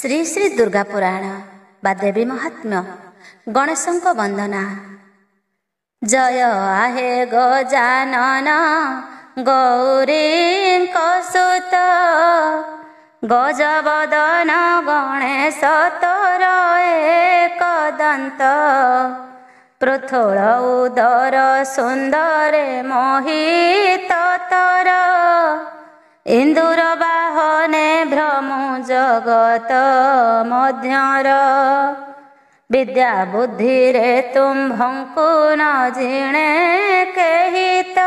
श्री श्री दुर्गा पुराण बा देवी महात्म्य गणेशंक वंदना। जय आहे गजानन गौरींक सुत गजवदन गणेश तोर एकदंत पृथुल उदर सुंदर मोहित तोर इंदुर बाहने भ्रमु जगत मध्यर विद्या बुद्धि रे तुम्भंकु न जिणे केहित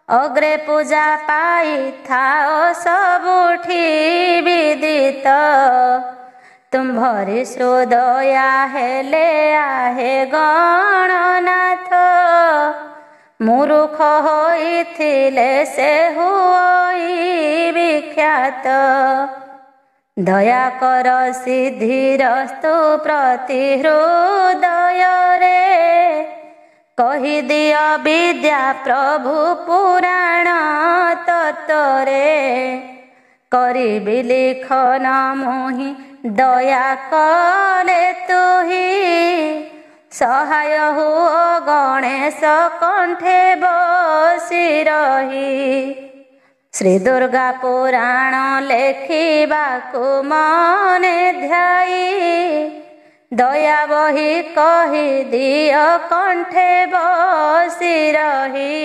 अग्रे पूजा पाई थाओ सबुठी विदित तुम्भरी सुदया हेले आहे गणनाथ मूर्ख होइथिले से हुई विख्यात दया कर सिद्धिरस्तु प्रति हृदय रे कहि दिया विद्या प्रभु पुराण तत्तरे करिबि लिखन मुहि दया कले तुही सहाय हुओ गणेश कंठे बसी रही श्री दुर्गा पुराण लेखिबाकु मने ध्याई दया बही कहि दियो कंठे बसी रही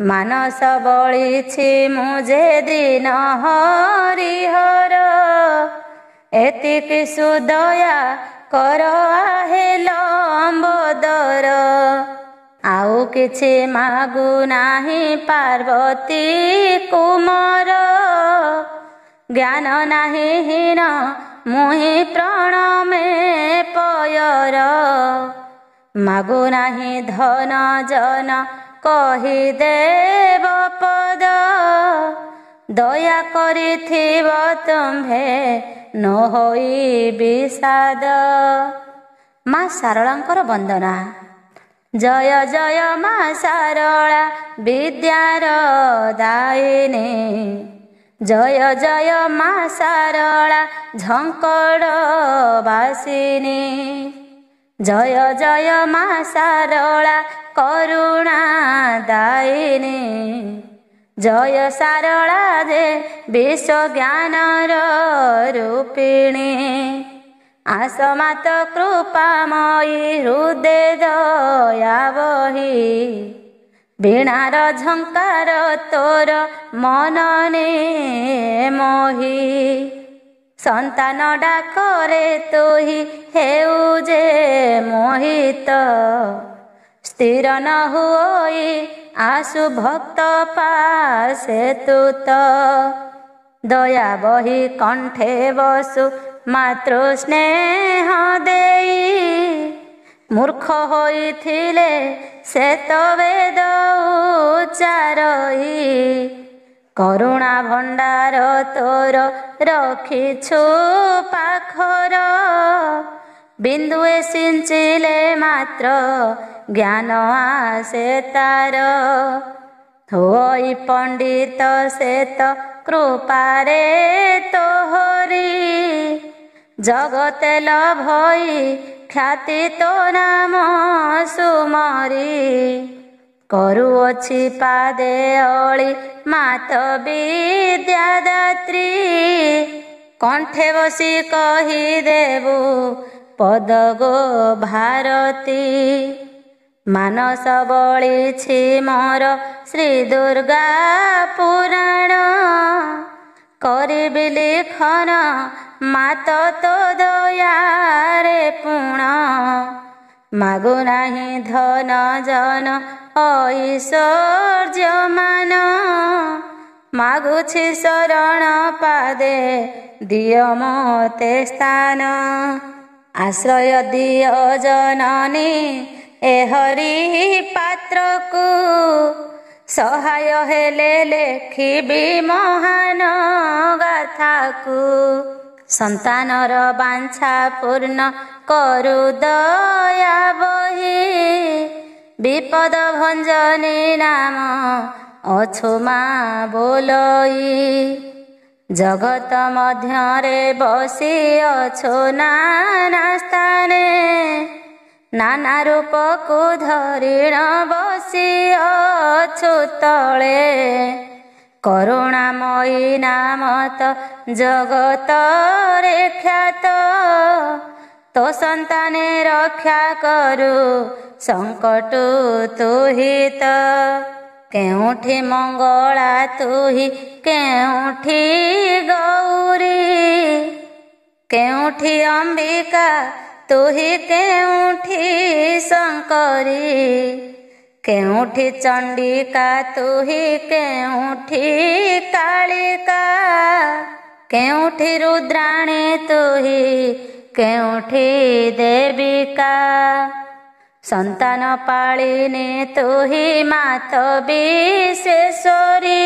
मानस बळिछि मुझे दिन हरिहर एतिकी सुदया कर आहे लंबोदर आउ किछि मागु नाही पार्वती कुमार ज्ञान नाही हीन मुहि प्रणमे पयर मागु नाही धन जन कहि देव पद दया करिथिब तुम्भे न होई विषाद। माँ शारଳାଙ୍କର वंदना। जय जय माँ शारଳା विद्यार दायिनी जय जय माँ शारଳା झंकड़ वासिनी जय जय माँ शारଳା करुणा दायिनी जय शारଳା जे विश्व ज्ञानर रूपिणी आसमात कृपामयी हृदय दया बही वीणार झंकार तोर मनने मोही संतान डाकरे तुही हेउ जे मोहित स्थिर न हुई आसु भक्त पासे तुत दया बही कंठे बसु मातृ स्नेह देई मूर्ख होइथिले से तो वेद उच्चारई करुणा भंडार तोर रखिछु पाखर बिंदुए सिंचिले मात्र ज्ञान आसे तार होई पंडित से तो कृपारे तोहरी जगते लभई ख्याति तो नाम सुमरी करुअछि पादे अळि मात विद्यादात्री कंठे बसी कहि देबु पद गो भारती मानस बळिछि मोर श्री दुर्गा पुराण करिबि लिखन मात तो दयारे पुण मागु नाही धन जन ऐश्वर्य मान मागुछि शरण पादे दिय मोते स्थान आश्रय दिय जननी ए हरि पात्र को सहाय हेले लेखिबि महान गाथा को संतानर बांछा पूर्ण करु दया बही विपद भंजनी नाम अछु माँ बोलई ଜଗତ ମଧ୍ୟରେ ବସିଅଛୁ ନାନା ସ୍ଥାନେ, ନାନା ରୂପକୁ ଧରିଣ ବସିଅଛୁ ତଳେ। କରୁଣାମୟୀ ନାମ ତ ଜଗତରେ ଖ୍ୟାତ, ତୋ ସନ୍ତାନେ ରକ୍ଷା କରୁ ସଙ୍କଟୁ ତୁହିତ। କେଉଁଠି ମଙ୍ଗଳା ତୁହି କେଉଁଠି ଗୌରୀ, କେଉଁଠି ଅମ୍ବିକା ତୁହି କେଉଁଠି ଶଙ୍କରୀ। କେଉଁଠି ଚଣ୍ଡିକା ତୁହି କେଉଁଠି କାଳିକା, କେଉଁଠି ରୁଦ୍ରାଣୀ ତୁହି କେଉଁଠି ଦେବିକା। ସନ୍ତାନ ପାଳିନୀ ତୁହି ମାତ ବିଶେଶ୍ୱରୀ,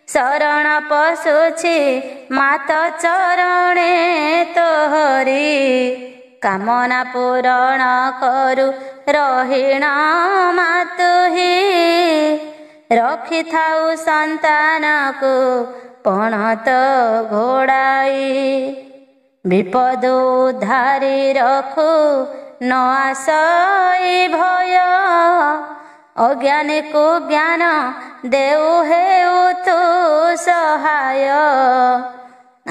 ଶରଣ ପଶୁଛି ମାତ ଚରଣେ ତୋହରି। କାମନା ପୂରଣ କରୁ ରହିଣ ମା ତୁହି, ରଖିଥାଉ ସନ୍ତାନକୁ ପଣତ ଘୋଡ଼ାଇ। ବିପଦ ଉଦ୍ଧାରି ରଖୁ ନ ଆସଇ ଭୟ, ଅଜ୍ଞାନୀକୁ ଜ୍ଞାନ ଦେଉ ହେଉ ତୁ ସହାୟ।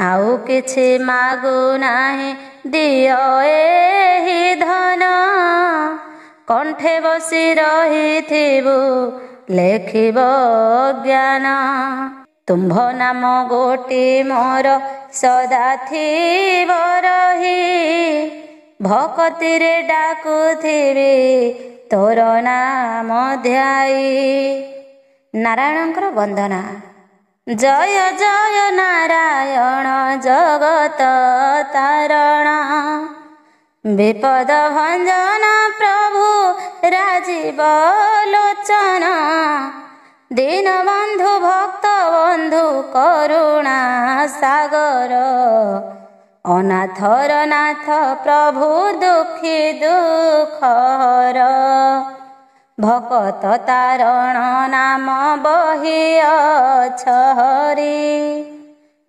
ଆଉ କିଛି ମାଗୁ ନାହିଁ ଦିଅ ଏହି ଧନ, କଣ୍ଠେ ବସି ରହିଥିବୁ ଲେଖିବ ଜ୍ଞାନ। ତୁମ୍ଭ ନାମ ଗୋଟି ମୋର ସଦା ଥିବ ରହି, ଭକତିରେ ଡାକୁଥିବି ତୋର ନାମ ଧ୍ୟାଇ। ନାରାୟଣଙ୍କର ବନ୍ଦନା। ଜୟ ଜୟ ନାରାୟଣ ଜଗତ ତାରଣ, ବିପଦ ଭଞ୍ଜନ ପ୍ରଭୁ ରାଜୀବ ଲୋଚନ। ଦୀନବନ୍ଧୁ ଭକ୍ତ ବନ୍ଧୁ କରୁଣା ସାଗର, ଅନାଥର ନାଥ ପ୍ରଭୁ ଦୁଃଖୀ ଦୁଃଖର। ଭକତ ତାରଣ ନାମ ବହିଅଛ ହରି,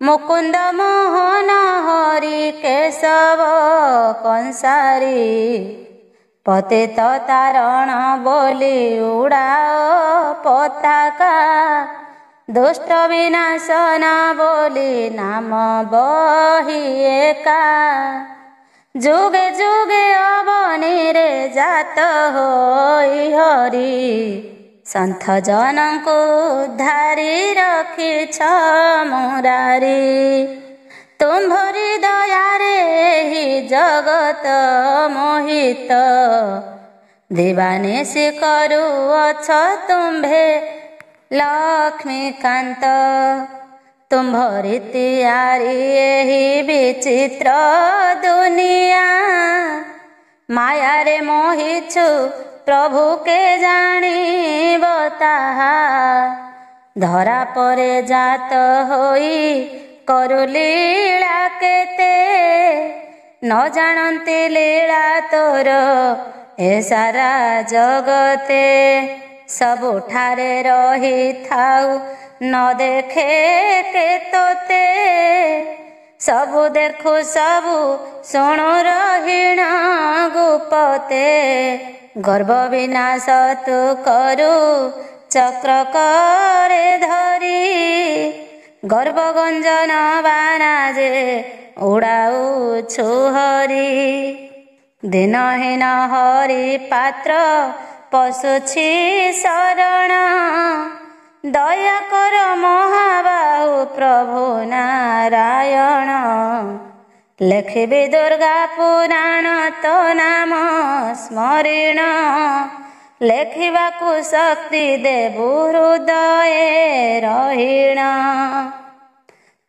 ମୁକୁନ୍ଦ ମୋହନ ହରି କେଶବ କଂସାରୀ। ପତିତ ତାରଣ ବୋଲି ଉଡ଼ାଅ ପତାକା, ଦୁଷ୍ଟ ବିନାଶନ ବୋଲି ନାମ ବହି ଏକା। ଯୁଗେ ଯୁଗେ ଅବନୀରେ ଜାତ ହୋଇ ହରି, ସନ୍ଥ ଜନଙ୍କୁ ଧାରି ରଖିଛ ମୁରାରି। ତୁମ୍ଭରି ଦୟାରେ ଏହି ଜଗତ ମୋହିତ, ଦିବାନିଶି କରୁଅଛ ତୁମ୍ଭେ ଲକ୍ଷ୍ମୀକାନ୍ତ। ତୁମ୍ଭରି ତିଆରି ଏହି ବିଚିତ୍ର ଦୁନିଆ, ମାୟାରେ ମୋହିଛୁ ପ୍ରଭୁ କେ ଜାଣିବ ତାହା। ଧରା ପରେ ଜାତ ହୋଇ କରୁ ଲୀଳା କେତେ, ନ ଜାଣନ୍ତି ଲୀଳା ତୋର ଏ ସାରା ଜଗତେ। ସବୁଠାରେ ରହିଥାଉ ନ ଦେଖେ କେ ତୋତେ, ସବୁ ଦେଖୁ ସବୁ ଶୁଣୁ ରହିଣ ଗୁପତେ। ଗର୍ବ ବିନାଶ ତୁ କରୁ ଚକ୍ର କରେ ଧରି, ଗର୍ବ ଗଞ୍ଜନ ବାନା ଯେ ଉଡ଼ାଉଛୁ ହରି। ଦିନହୀନ ହରି ପାତ୍ର ପଶୁଛି ଶରଣ, ଦୟା କର ମହାବାହୁ ପ୍ରଭୁ ନାରାୟଣ। ଲେଖିବି ଦୁର୍ଗା ପୁରାଣ ତୋ ନାମ ସ୍ମରିଣ, ଲେଖିବାକୁ ଶକ୍ତି ଦେବୁ ହୃଦୟେ ରହିଣ।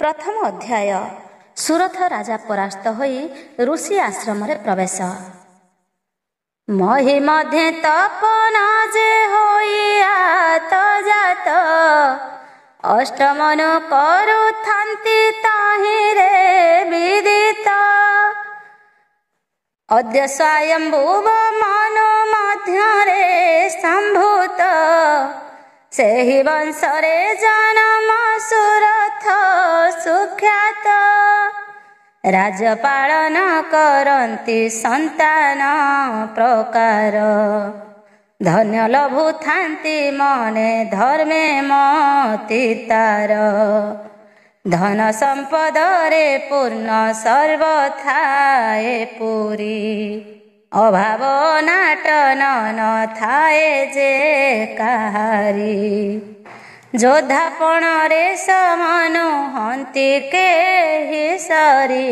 ପ୍ରଥମ ଅଧ୍ୟାୟ। ସୁରଥ ରାଜା ପରାସ୍ତ ହୋଇ ଋଷି ଆଶ୍ରମରେ ପ୍ରବେଶ। ମହି ମଧ୍ୟେ ତପନ ଯେ ହୋଇ ଆତଜାତ, ଅଷ୍ଟମନୁ କରୁଥାନ୍ତି ତହିଁରେ ବିଦିତ। ଅଦ୍ୟ ସ୍ୱୟମ୍ଭୁବ ମନୁ ମଧ୍ୟରେ ସମ୍ଭୂତ, ସେହି ବଂଶରେ ଜନମ ସୁରଥ ସୁଖ୍ୟାତ। ରାଜ୍ୟ ପାଳନ କରନ୍ତି ସନ୍ତାନ ପ୍ରକାର। ଧନ୍ୟ ଲଭୁଥାନ୍ତି ମନେ ଧର୍ମେ ମତି ତାର। ଧନ ସମ୍ପଦରେ ପୂର୍ଣ୍ଣ ସର୍ବଥାଏ ପୁରୀ। ଅଭାବ ନାଟନ ନଥାଏ ଯେ କାହାରି। ଯୋଦ୍ଧାପଣରେ ସମାନୁହନ୍ତି କେହି ସରି।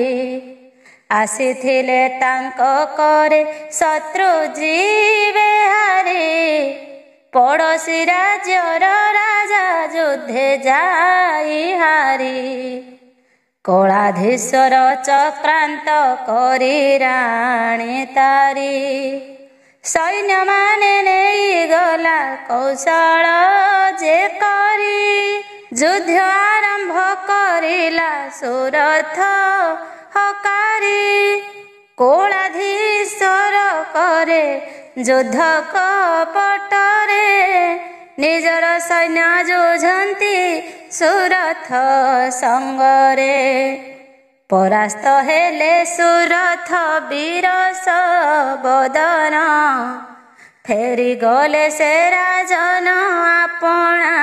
ଆସିଥିଲେ ତାଙ୍କ କରେ ଶତ୍ରୁ ଯିବେ ହାରି। ପଡ଼ୋଶୀ ରାଜ୍ୟର ରାଜା ଯୁଦ୍ଧେ ଯାଇ ହାରି। କଳାଧୀଶ୍ୱର ଚକ୍ରାନ୍ତ କରି ରାଣୀ ତାରି। ସୈନ୍ୟମାନେ ନେଇଗଲା କୌଶଳ ଯେ କରି। ଯୁଦ୍ଧ ଆରମ୍ଭ କରିଲା ସୁରଥ ହକାରି। କଳାଧୀଶ୍ୱର କରେ ଯୁଦ୍ଧ କପଟରେ। ନିଜର ସୈନ୍ୟ ଯୁଝନ୍ତି ସୁରଥ ସଙ୍ଗରେ। ପରାସ୍ତ ହେଲେ ସୁରଥ ବୀର ବଦନ। ଫେରିଗଲେ ସେ ରାଜନ ଆପଣା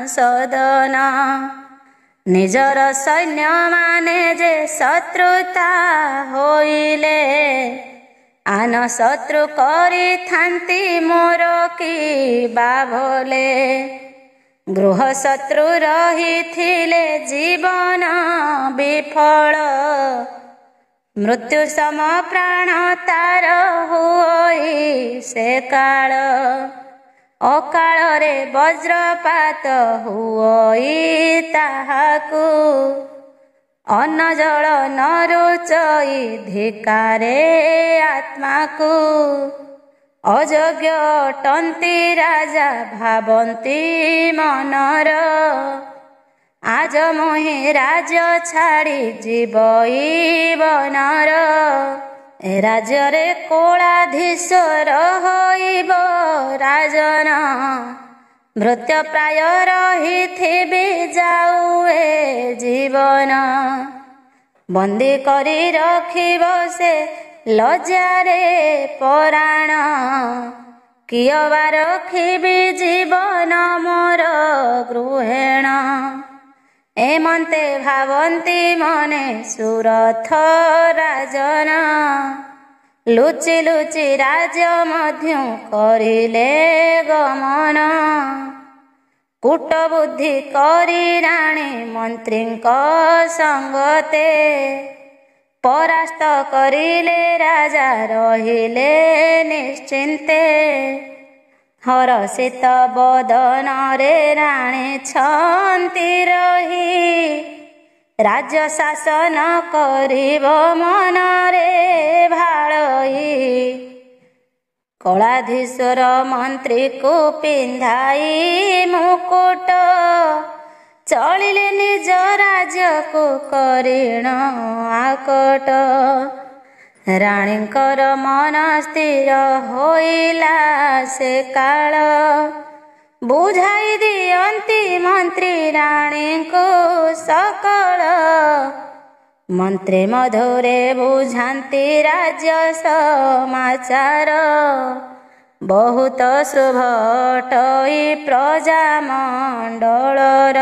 ସଦନ। ନିଜର ସୈନ୍ୟମାନେ ଯେ ଶତ୍ରୁତା ହୋଇଲେ। ଆନ ଶତ୍ରୁ କରିଥାନ୍ତି ମୋର କି ବାଭଲେ। ଗୃହ ଶତ୍ରୁ ରହିଥିଲେ ଜୀବନ ବିଫଳ। ମୃତ୍ୟୁ ସମ ପ୍ରାଣ ତାର ହୁଇ ସେ କାଳ। ଅକାଳରେ ବଜ୍ରପାତ ହୁଇ ତାହାକୁ। ଅନ୍ନ ଜଳ ନ ରୁଚଇ ଧିକାରେ ଆତ୍ମାକୁ। ଅଯୋଗ୍ୟ ଅଟନ୍ତି ରାଜା ଭାବନ୍ତି ମନର। ଆଜ ମୁହିଁ ରାଜ୍ୟ ଛାଡ଼ି ଯିବଇ ବନର। ଏ ରାଜ୍ୟରେ କଳାଧୀଶ୍ୱର ହୋଇବ ରାଜନ। ଭୃତ୍ୟ ପ୍ରାୟ ରହିଥିବି ଯାଉ ଏ ଜୀବନ। ବନ୍ଦୀ କରି ରଖିବ ସେ ଲଜ୍ଜାରେ ପରାଣ। କିଏ ବା ରଖିବି ଜୀବନ ମୋର ଗୃହେଣ। ଏମନ୍ତେ ଭାବନ୍ତି ମନେ ସୁରଥ ରାଜନ। ଲୁଚି ଲୁଚି ରାଜ୍ୟ ମଧ୍ୟ କରିଲେ ଗମନ। କୂଟ ବୁଦ୍ଧି କରି ରାଣୀ ମନ୍ତ୍ରୀଙ୍କ ସଙ୍ଗତେ। ପରାସ୍ତ କରିଲେ ରାଜା ରହିଲେ ନିଶ୍ଚିନ୍ତେ। ହରଷିତ ବଦନରେ ରାଣୀ ଛନ୍ତି ରହି। ରାଜ୍ୟ ଶାସନ କରିବ ମନରେ ଭାଳଇ। କଳାଧୀଶ୍ୱର ମନ୍ତ୍ରୀକୁ ପିନ୍ଧାଇ ମୁକୁଟ। ଚଳିଲେ ନିଜ ରାଜ୍ୟକୁ କରିଣ ଆକଟ। ରାଣୀଙ୍କର ମନ ସ୍ଥିର ହୋଇଲା ସେ କାଳ। ବୁଝାଇ ଦିଅନ୍ତି ମନ୍ତ୍ରୀ ରାଣୀଙ୍କୁ ସକଳ। ମନ୍ତ୍ରୀ ମଧୁରେ ବୁଝାନ୍ତି ରାଜ୍ୟ ସମାଚାର। ବହୁତ ଶୁଭ ଅଟଇ ପ୍ରଜା ମଣ୍ଡଳର।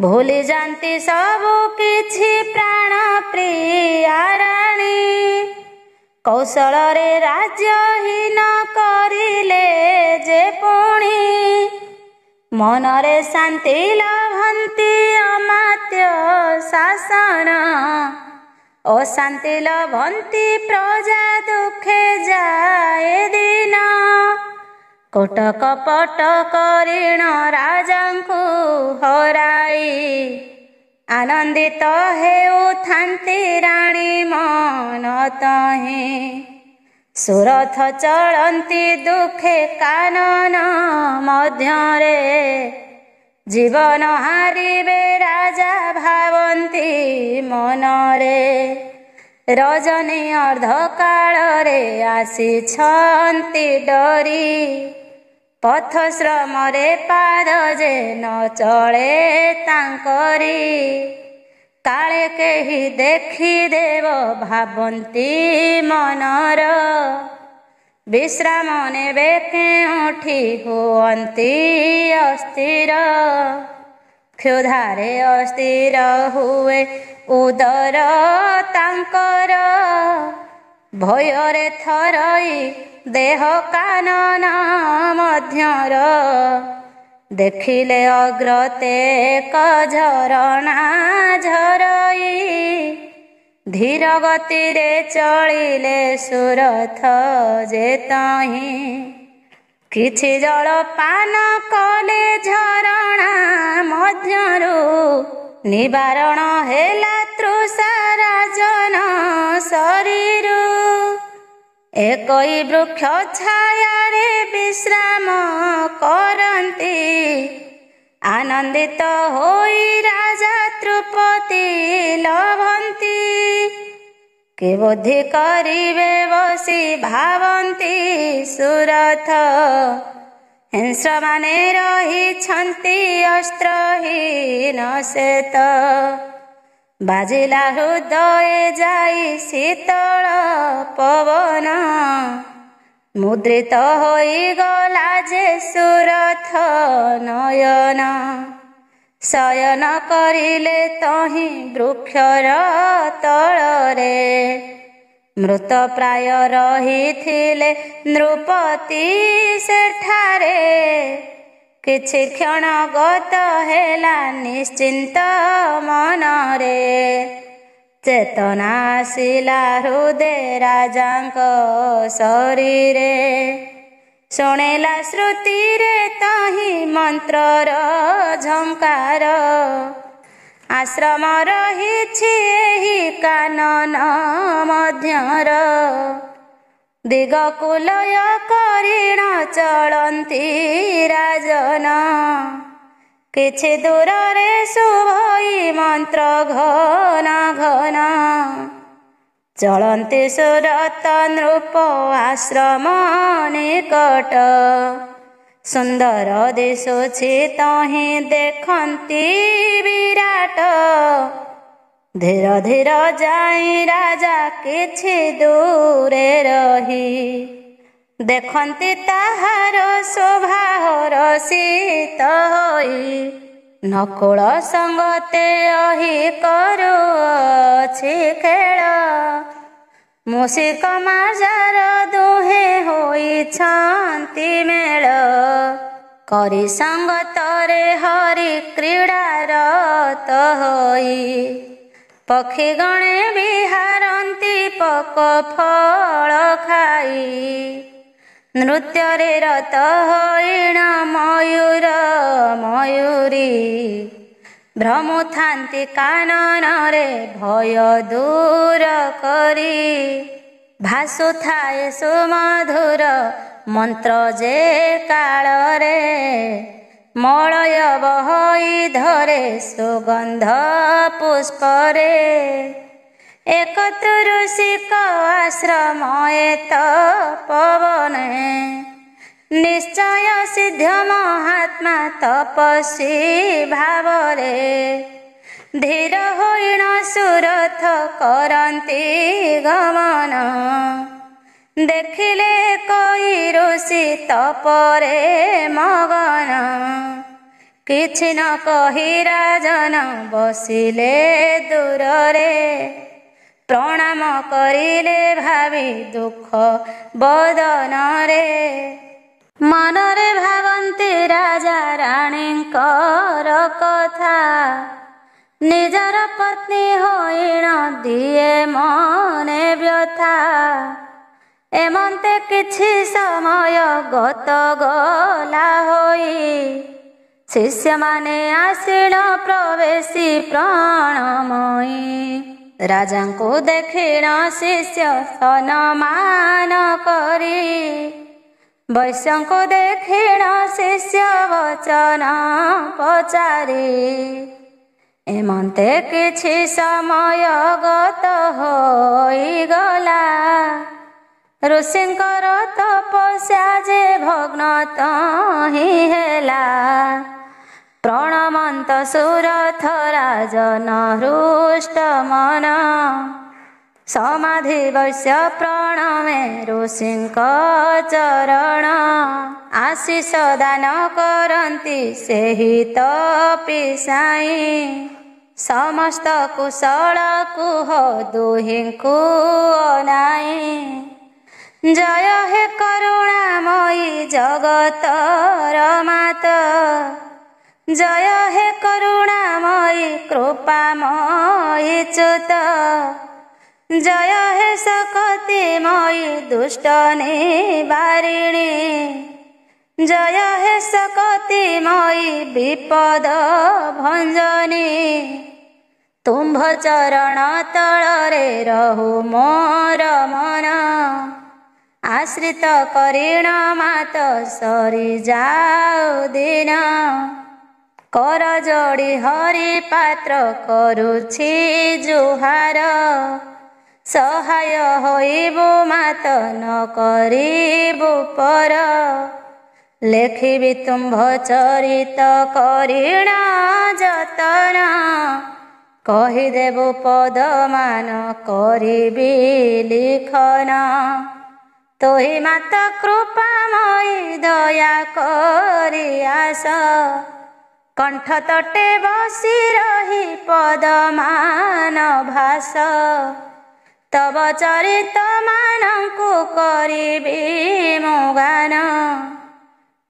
ଭୁଲି ଯାନ୍ତି ସବୁ କିଛି ପ୍ରାଣ ପ୍ରିୟା ରାଣୀ। କୌଶଳରେ ରାଜ୍ୟହୀନ କରିଲେ ଯେ ପୁଣି। ମନରେ ଶାନ୍ତି ଲଭନ୍ତି ଅମାତ୍ୟ ଶାସନ। ଅଶାନ୍ତି ଲଭନ୍ତି ପ୍ରଜା ଦୁଃଖେ ଯାଏ ଦିନ। କୋଟ କପଟ କରିଣ ରାଜାଙ୍କୁ ହରାଇ। ଆନନ୍ଦିତ ହେଉଥାନ୍ତି ରାଣୀ ମନ ତହିଁ। ସୁରଥ ଚଳନ୍ତି ଦୁଃଖେ କାନନ ମଧ୍ୟରେ। ଜୀବନ ହାରିବେ ରାଜା ଭାବନ୍ତି ମନରେ। ରଜନୀ ଅର୍ଦ୍ଧକାଳରେ ଆସିଛନ୍ତି ଡରି। ପଥଶ୍ରମରେ ପାଦ ଯେ ନ ଚଳେ ତାଙ୍କରି, କାଳେ କେହି ଦେଖିଦେବ ଭାବନ୍ତି ମନର। ବିଶ୍ରାମ ନେବେ କେଉଁଠି ହୁଅନ୍ତି ଅସ୍ଥିର, କ୍ଷୁଧାରେ ଅସ୍ଥିର ହୁଏ ଉଦର ତାଙ୍କର। ଭୟରେ ଥରଇ ଦେହ କାନନ ମଧ୍ୟର, ଦେଖିଲେ ଅଗ୍ରତେକ ଝରଣା ଝରଇ। ଧୀର ଗତିରେ ଚଳିଲେ ସୁରଥ ଯେ ତହିଁ, କିଛି ଜଳପାନ କଲେ ଝରଣା ମଧ୍ୟରୁ। ନିବାରଣ ହେଲା ତୃଷା ରାଜନ ଶରୀରୁ, ଏକଇ ବୃକ୍ଷ ଛାୟାରେ ବିଶ୍ରାମ କରନ୍ତି। ଆନନ୍ଦିତ ହୋଇ ରାଜା ତୃପତି ଲଭନ୍ତି, କେ ବୁଦ୍ଧି କରିବେ ବସି ଭାବନ୍ତି ସୁରଥ। ହିଂସ୍ରମାନେ ରହିଛନ୍ତି ଅସ୍ତ୍ରହୀନ ଶ୍ଵେତ, ବାଜିଲା ହୃଦଏ ଯାଇ ଶୀତଳ ପବନ। ମୁଦ୍ରିତ ହୋଇଗଲା ଯେ ସୁରଥ ନୟନ, ଶୟନ କରିଲେ ତହିଁ ବୃକ୍ଷର ତଳରେ। ମୃତ ପ୍ରାୟ ରହିଥିଲେ ନୃପତି ସେଠାରେ, କିଛି କ୍ଷଣ ଗତ ହେଲା ନିଶ୍ଚିନ୍ତ ମନରେ। ଚେତନା ଆସିଲା ହୃଦେ ରାଜାଙ୍କ ଶରୀରେ, ଶୁଣିଲା ଶ୍ରୁତିରେ ତହିଁ ମନ୍ତ୍ରର ଝଙ୍କାର। ଆଶ୍ରମ ରହିଛି ଏହି କାନନ ମଧ୍ୟର, ଦିଗକୁ ଲୟ କରିଣ ଚଳନ୍ତି ରାଜନ। କିଛି ଦୂରରେ ଶୁଭଇ ମନ୍ତ୍ର ଘନ ଘନ, ଚଳନ୍ତି ସୁରଥ ନୃପ ଆଶ୍ରମ ନିକଟ। ସୁନ୍ଦର ଦିଶୁଛି ତହିଁ ଦେଖନ୍ତି ବିରାଟ, ଧୀର ଧୀର ଯାଇ ରାଜା କିଛି ଦୂରେ ରହି। ଦେଖନ୍ତି ତାହାର ଶୋଭା ହରଷିତ ହୋଇ, ନକୁଳ ସଙ୍ଗତେ ଅହି କରୁଅଛି ଖେଳ। ମୂଷିକ ମାର୍ଜାର ଦୁହେଁ ହୋଇଛନ୍ତି ମେଳ, କରି ସଙ୍ଗତରେ ହରି କ୍ରୀଡ଼ାରତ ହୋଇ। ପକ୍ଷୀ ଗଣେ ବିହାରନ୍ତି ପକ ଫଳ ଖାଇ, ନୃତ୍ୟରେ ରତ ହୋଇଣ ମୟୂର ମୟୂରୀ। ଭ୍ରମୁଥାନ୍ତି କାନନରେ ଭୟ ଦୂର କରି, ଭାସୁଥାଏ ସୁମଧୁର ମନ୍ତ୍ର ଯେ କାଳରେ। ମଳୟ ବହଇ ଧରେ ସୁଗନ୍ଧ ପୁଷ୍ପରେ, ଏକ ଋଷିକ ଆଶ୍ରମ ଏତ ପବନେ। ନିଶ୍ଚୟ ସିଦ୍ଧ ମହାତ୍ମା ତପସ୍ୱୀ ଭାବରେ, ଧୀର ହୋଇଣ ସୁରଥ କରନ୍ତି ଗମନ। ଦେଖିଲେ କଇ ଋଷି ତପରେ ମଗନ, କିଛି ନ କହି ରାଜନ ବସିଲେ ଦୂରରେ। ପ୍ରଣାମ କରିଲେ ଭାବି ଦୁଃଖ ବଦନରେ, ମନରେ ଭାବନ୍ତି ରାଜା ରାଣୀଙ୍କର କଥା। ନିଜର ପତ୍ନୀ ହୋଇଣ ଦିଏ ମନେ ବ୍ୟଥା, ଏମନ୍ତେ କିଛି ସମୟ ଗତ ଗଲା ହୋଇ। ଶିଷ୍ୟମାନେ ଆସିଣ ପ୍ରବେଶୀ ପ୍ରଣମୟୀ, ରାଜାଙ୍କୁ ଦେଖିଣ ଶିଷ୍ୟ ସମ୍ମାନ କରି। ବୈଶ୍ୟଙ୍କୁ ଦେଖିଣ ଶିଷ୍ୟ ବଚନ ପଚାରି, ଏମନ୍ତେ କିଛି ସମୟ ଗତ ହୋଇଗଲା। ऋषिଙ୍କର ତପସ୍ୟା ଯେ ଭଗ୍ନ ତହିଁ ହେଲା। ପ୍ರಣମନ୍ତ ସୁରଥ ରାଜନ ହୃଷ୍ଟ ମନ। ସମାଧି ବୈଶ୍ୟ ପ୍ରଣମେ ଋଷିଙ୍କ ଚରଣ। ଆଶିଷ ଦାନ କରନ୍ତି ସେହି ତପସ୍ୟାଇ। ସମସ୍ତ କୁଶଳ କୁହ ଦୁହିଁଙ୍କୁ ଅନାଇ। ଜୟ ହେ କରୁଣାମୟୀ ଜଗତର ମାତ। ଜୟ ହେ କରୁଣାମୟୀ କୃପାମୟୀ ଚ୍ୟୁତ। ଜୟ ହେ ଶକ୍ତିମୟୀ ଦୁଷ୍ଟ ନିବାରିଣୀ। ଜୟ ହେ ଶକ୍ତିମୟୀ ବିପଦ ଭଞ୍ଜନୀ। ତୁମ୍ଭ ଚରଣ ତଳରେ ରହୁ ମୋର ମନ। ଆଶ୍ରିତ କରିଣ ମାତ ସରିଯାଉ ଦିନ। କର ଯୋଡ଼ି ହରି ପାତ୍ର କରୁଛି ଜୁହାର। ସହାୟ ହୋଇବୁ ମାତ ନ କରିବୁ ପର। ଲେଖିବି ତୁମ୍ଭ ଚରିତ କରିଣ ଯତନ। କହିଦେବୁ ପଦମାନ କରିବି ଲିଖନ। ତୋହି ମାତ କୃପାମୟୀ ଦୟା କରି ଆସ। କଣ୍ଠ ତଟେ ବସି ରହି ପଦମାନ ଭାସ। ତବ ଚରିତ ମାନଙ୍କୁ କରିବି ମୁଁ ଗାନ।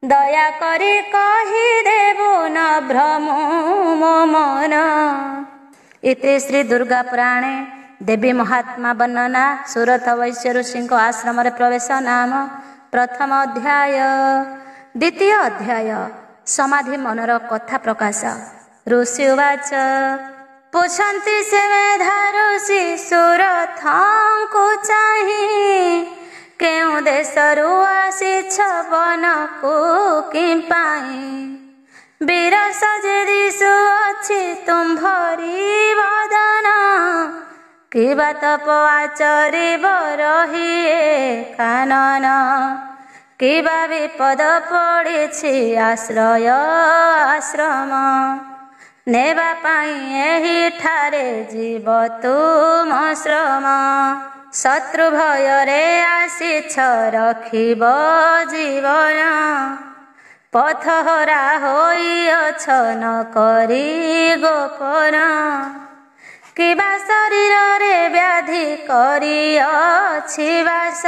ଦୟା କରି କହିଦେବୁ ନଭ୍ର ମୋ ମନ। ଇତି ଶ୍ରୀ ଦୁର୍ଗା ପୁରାଣେ ଦେବୀ ମହାତ୍ମା ବର୍ଣ୍ଣନା ସୁରଥ ବୈଶ୍ୟ ଋଷିଙ୍କ ଆଶ୍ରମରେ ପ୍ରବେଶ ନାମ ପ୍ରଥମ ଅଧ୍ୟାୟ। ଦ୍ୱିତୀୟ ଅଧ୍ୟାୟ ସମାଧି ମନର କଥା ପ୍ରକାଶ। ଋଷି ଉବାଚ ପୁଛନ୍ତି ସେ ମେଧା ଋଷି ସୁରଥଙ୍କୁ ଚାହିଁ। କେଉଁ ଦେଶରୁ ଆସିଛ ବନକୁ କି ପାଇଁ। ବିରସ ଯେ ଦିଶୁଅଛି ତୁମ୍ଭରି ବଦନ। କିବା ତପ ଆଚରିବ ରହି କାନନ। କିବା ବିପଦ ପଡ଼ିଛି ଆଶ୍ରୟ ଆଶ୍ରମ। ନେବା ପାଇଁ ଏହିଠାରେ ଯିବ ତୁମ ଶ୍ରମ। ଶତ୍ରୁ ଭୟରେ ଆସିଛ ରଖିବ ଜୀବନ। ପଥହରା ହୋଇଅଛ ନ କରି ଗୋପନ। କିବା ଶରୀରରେ ବ୍ୟାଧି କରିଅଛି ବାସ।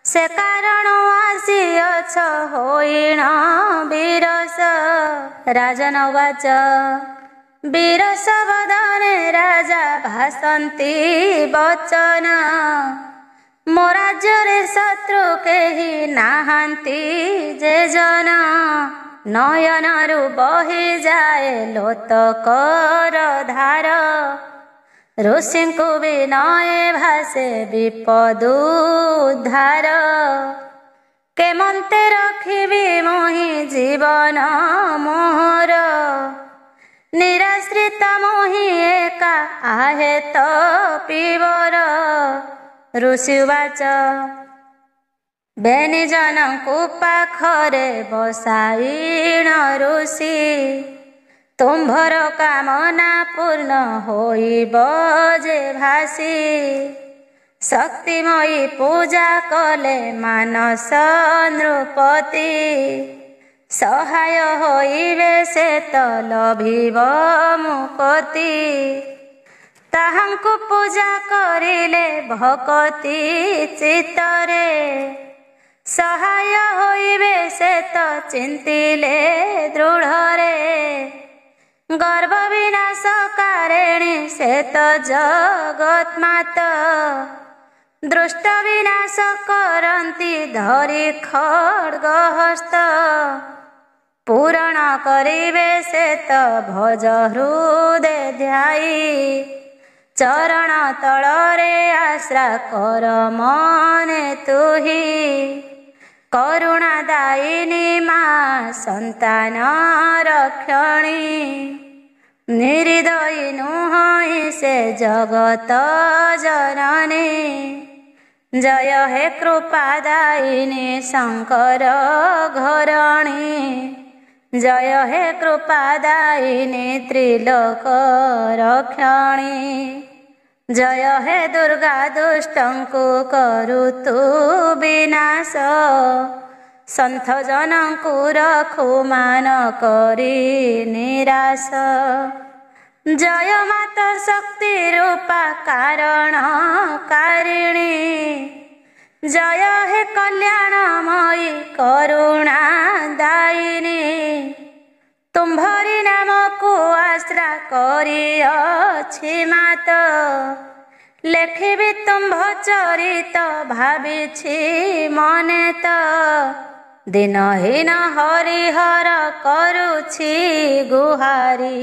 ସେ କାରଣ ଆସିଅଛ ହୋଇଣ ବିରସ। ରାଜନ ଉବାଚ ବିରସ ବଦନେ ରାଜା ଭାଷନ୍ତି ବଚନ। ମୋ ରାଜ୍ୟରେ ଶତ୍ରୁ କେହି ନାହାନ୍ତି ଯେ ଜନ। ନୟନରୁ ବହିଯାଏ ଲୋତକର ଧାର। ଋଷିଙ୍କୁ ବିନୟେ ଭାସେ ବିପଦ ଉଦ୍ଧାର। କେମନ୍ତେ ରଖିବି ମୋହି ଜୀବନ ମୋହର। ନିରାଶ୍ରିତ ମୋହି ଏକା ଆହେ ତପିବର। ଋଷି ଉବାଚ ବେନିଜନଙ୍କୁ ପାଖରେ ବସାଇଣ ଋଷି। ତୁମ୍ଭର କାମନା ପୂର୍ଣ୍ଣ ହୋଇବ ଯେ ଭାସି। ଶକ୍ତିମୟୀ ପୂଜା କଲେ ମାନସ ନୃପତି। ସହାୟ ହୋଇବେ ସେ ତ ଲଭିବ ମୁକତି। ତାହାଙ୍କୁ ପୂଜା କରିଲେ ଭକତି ଚିତ୍ତରେ। ସହାୟ ହୋଇବେ ସେ ତ ଚିନ୍ତିଲେ ଦୃଢ଼ରେ। ଗର୍ବ ବିନାଶକାରିଣୀ ସେ ତ ଜଗନ୍ମାତ। ଦୃଷ୍ଟ ବିନାଶ କରନ୍ତି ଧରି ଖଡ୍ଗ ହସ୍ତ। ପୂରଣ କରିବେ ସେ ତ ଭଜ ହୃଦେ ଧ୍ୟାଇ। ଚରଣ ତଳରେ ଆଶ୍ରା କର ମନେ ତୁହି। କରୁଣା ଦାୟିନୀ ମା ସନ୍ତାନ ରକ୍ଷଣୀ। ନିରିଦୟୀ ନୁହଁ ସେ ଜଗତ ଜନନୀ। जय हे कृपादायिनी शंकर घरणी जय हे कृपादायिनी त्रिलोक रक्षणी जय हे दुर्गा दुष्टंकु करुतु विनाश सन्थ जनंकु रखु मान करी निराश जय माता शक्ति रूपा कारण कारिणी जय हे कल्याणमयी करुणा दायिनी तुम्भरी नाम को आश्रा करिअछि मात लेखिबि तुम्भ चरित भाबिछि मने त दिनहीन हरिहर करुछि गुहारी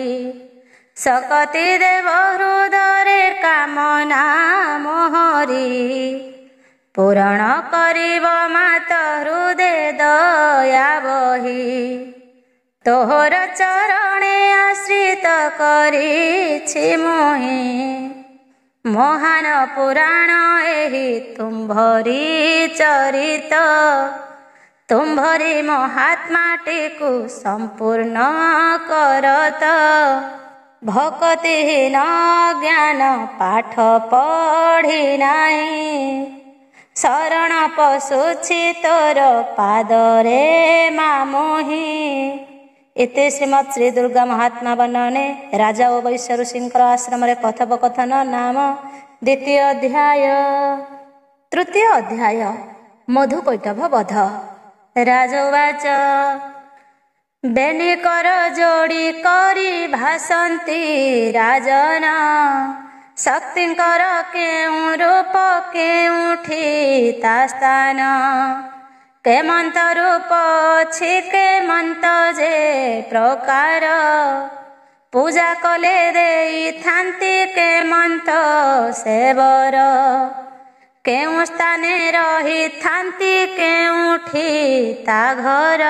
सकति देव हृदय कामना मोहरी पूरण करिब मात हृदय दया बही तोहर चरणे आश्रित करिछि मोहि महान पुराण एहि तुम्भरी चरित तुम्भरी महात्माटीकु संपूर्ण करत भक्तिहीन ज्ञान पाठ पढ़ी नाही शरण पशुछि तोर पादरे मामोहि। इति श्रीमत् श्री दुर्गा महात्मा वर्णने राजा और वैश्य ऋषिंकर आश्रम कथोपकथन नाम द्वितीय अध्याय। तृतीय अध्याय मधुकैटभ वध। राजोवाच बेनी कर जोड़ी करी भासंती राजन शक्तिंकर केउं रूप केउंठी ता स्थान केमंत रूप अछि केमंत जे प्रकार पूजा कले देई थांती केमंत सेवर केउं स्थाने रही थांती केउंठी ता घर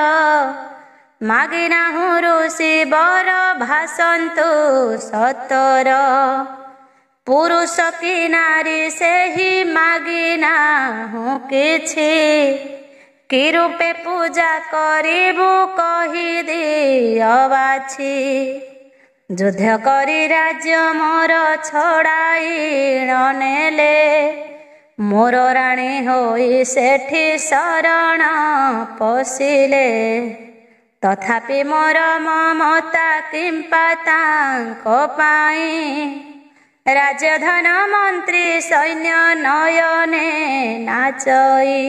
मागिनाहु ऋषि वर भासंतु सतर पुरुष की नारी से ही मागिनाहु किछि कि रूपे पूजा करिबु कहि दिअ बाछि युद्ध करी राज्य मोर छड़ाई नेले मोर राणी होई सेठी शरण पशिले तथापि मोर ममता किंपा तांको पाई राजधन मंत्री सैन्य नयने नाचई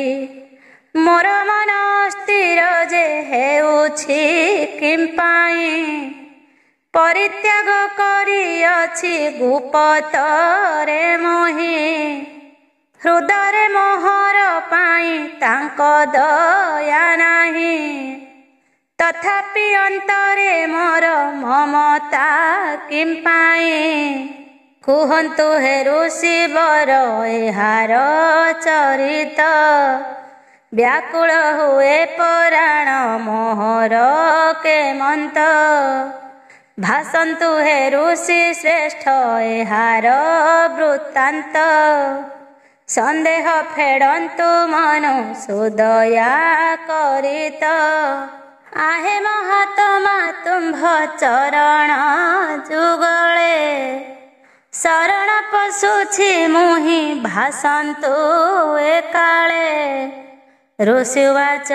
मोर मन स्थिर जे हेउछि किंपाई परित्याग करिअछि गुप्तरे मोहि हृदय मोहर पाई तांक दया नाही तथापि अंतरे मोर ममता किंपाई कुहन्तु हे ऋषि वर एहार चरित व्याकुल हुए पुराण मोहर केमंत भासंतु हे ऋषि श्रेष्ठ एहार वृत्तांत संदेह फेडंतु मनु सुदया करित आहे महात्मा तुम्भ चरण जुगले शरण पशुछि मुहि भासंतु एकाले ऋषिवाच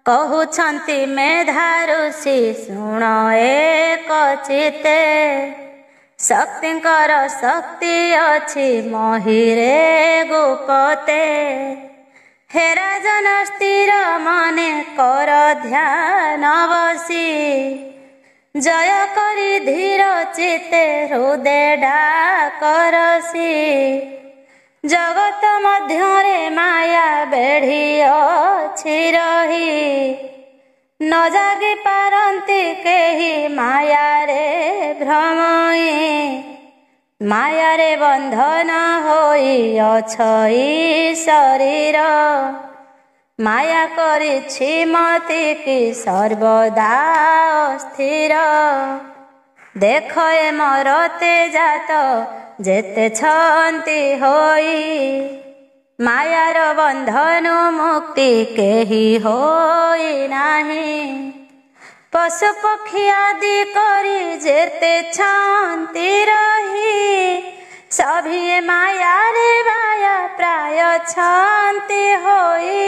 कहुछन्ति मेधा ऋषि शुण एक चिते शक्तिंकर शक्ति अछि महिरे गुपते हे राजन स्थिर मने कर ध्यान बसी जय करी धीर चिते हृदय डाकरसी जगत मध्यरे माया बेढ़ी अछि रही न जागी पारंती केही माया रे भ्रमई माया रे बंधन होई अछई शरीर माया करिछि मति की सर्वदा स्थिर देख ए मरते जात जेते छंती होई ମାୟାର ବନ୍ଧନ ମୁକ୍ତି କେହି ହୋଇ ନାହିଁ। ପଶୁ ପକ୍ଷୀ ଆଦି କରି ଯେତେ ଛାନ୍ତି ରହି, ସଭିଏ ମାୟାରେ ବାୟା ପ୍ରାୟ ଛାନ୍ତି ହୋଇ।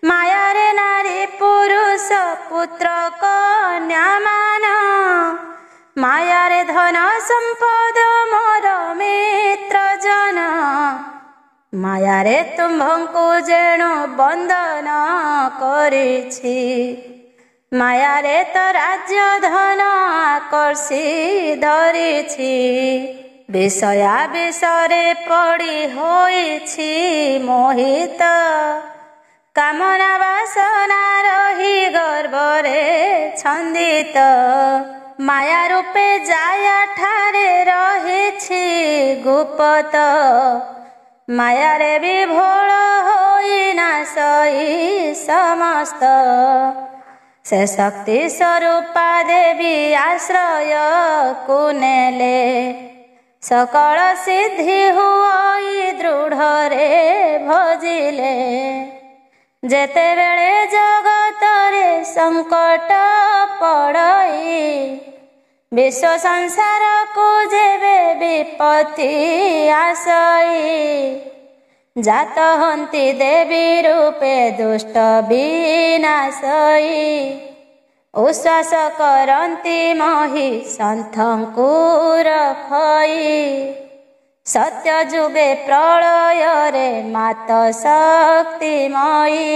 ମାୟାରେ ନାରୀ ପୁରୁଷ ପୁତ୍ର କନ୍ୟା ମାନ, ମାୟାରେ ଧନ ସମ୍ପଦ ମୋର ମିତ୍ର ଜନ। ମାୟାରେ ତୁମ୍ଭଙ୍କୁ ଯେଣୁ ବନ୍ଦନ କରିଛି, ମାୟାରେ ତ ରାଜ୍ୟ ଧନ ଆକର୍ଷି ଧରିଛି। ବିଷୟା ବିଷରେ ପଡ଼ି ହୋଇଛି ମୋହିତ, କାମନା ବାସନା ରହି ଗର୍ବରେ ଛନ୍ଦିତ। ମାୟା ରୂପେ ଜାୟା ଠାରେ ରହିଛି ଗୁପତ, ମାୟାରେ ବିଭୋଳ ହୋଇ ନାଶଇ ସମସ୍ତ। ସେ ଶକ୍ତି ସ୍ୱରୂପା ଦେବୀ ଆଶ୍ରୟକୁ ନେଲେ, ସକଳ ସିଦ୍ଧି ହୁଅଇ ଦୃଢ଼ରେ ଭଜିଲେ। ଯେତେବେଳେ ଜଗତରେ ସଙ୍କଟ ପଡ଼ଇ, ବିଶ୍ୱ ସଂସାରକୁ ଯେବେ ବିପତ୍ତି ଆସଇ। ଜାତ ହନ୍ତି ଦେବୀ ରୂପେ ଦୁଷ୍ଟ ବିନାଶଇ, ଉଶ୍ୱାସ କରନ୍ତି ମହି ସନ୍ଥଙ୍କୁ ରଖଇ। ସତ୍ୟ ଯୁଗେ ପ୍ରଳୟରେ ମାତ ଶକ୍ତିମୟୀ,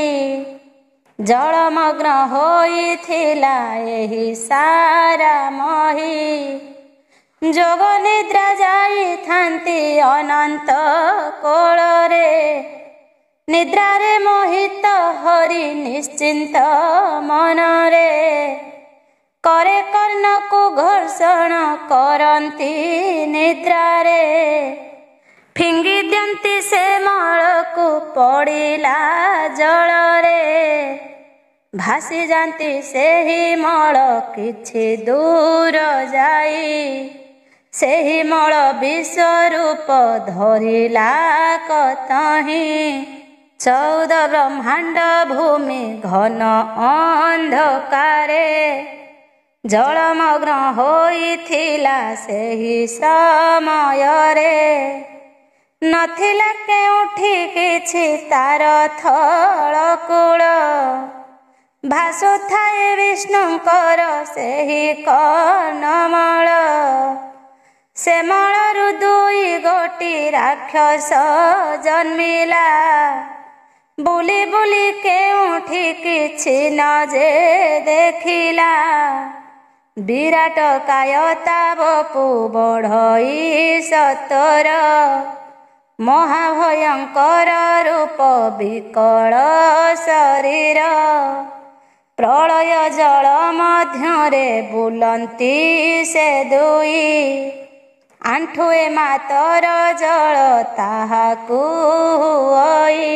ଜଳମଗ୍ନ ହୋଇଥିଲା ଏହି ସାରା ମହି। ଯୋଗ ନିଦ୍ରା ଯାଇଥାନ୍ତି ଅନନ୍ତ କୋଳରେ, ନିଦ୍ରାରେ ମୋହିତ ହରି ନିଶ୍ଚିନ୍ତ ମନରେ। କରେ କର୍ଣ୍ଣକୁ ଘର୍ଷଣ କରନ୍ତି ନିଦ୍ରାରେ, ଫିଙ୍ଗି ଦିଅନ୍ତି ସେ ମଳକୁ ପଡ଼ିଲା ଜଳରେ। ଭାସି ଯାନ୍ତି ସେହି ମଳ କିଛି ଦୂର ଯାଇ, ସେହି ମଳ ବିଶ୍ୱରୂପ ଧରିଲା କତହିଁ। 14 ବ୍ରହ୍ମାଣ୍ଡ ଭୂମି ଘନ ଅନ୍ଧକାରେ, ଜଳମଗ୍ନ ହୋଇଥିଲା ସେହି ସମୟରେ। ନଥିଲା କେଉଁଠି କିଛି ତାର ଥଳକୂଳ, ଭାସୁଥାଏ ବିଷ୍ଣୁଙ୍କର ସେହି କର୍ଣ୍ଣମଳ। ସେ ମଳରୁ 2 ଗୋଟି ରାକ୍ଷସ ଜନ୍ମିଲା, ବୁଲି ବୁଲି କେଉଁଠି କିଛି ନ ଯେ ଦେଖିଲା। ବିରାଟ କାୟତା ବପୁ ବଢ଼ଇ ସତର, ମହାଭୟଙ୍କର ରୂପ ବିକଳ ଶରୀର। ପ୍ରଳୟ ଜଳ ମଧ୍ୟରେ ବୁଲନ୍ତି ସେ 2, ଆଣ୍ଠୁଏ ମାତର ଜଳ ତାହାକୁ ହୁଅଇ।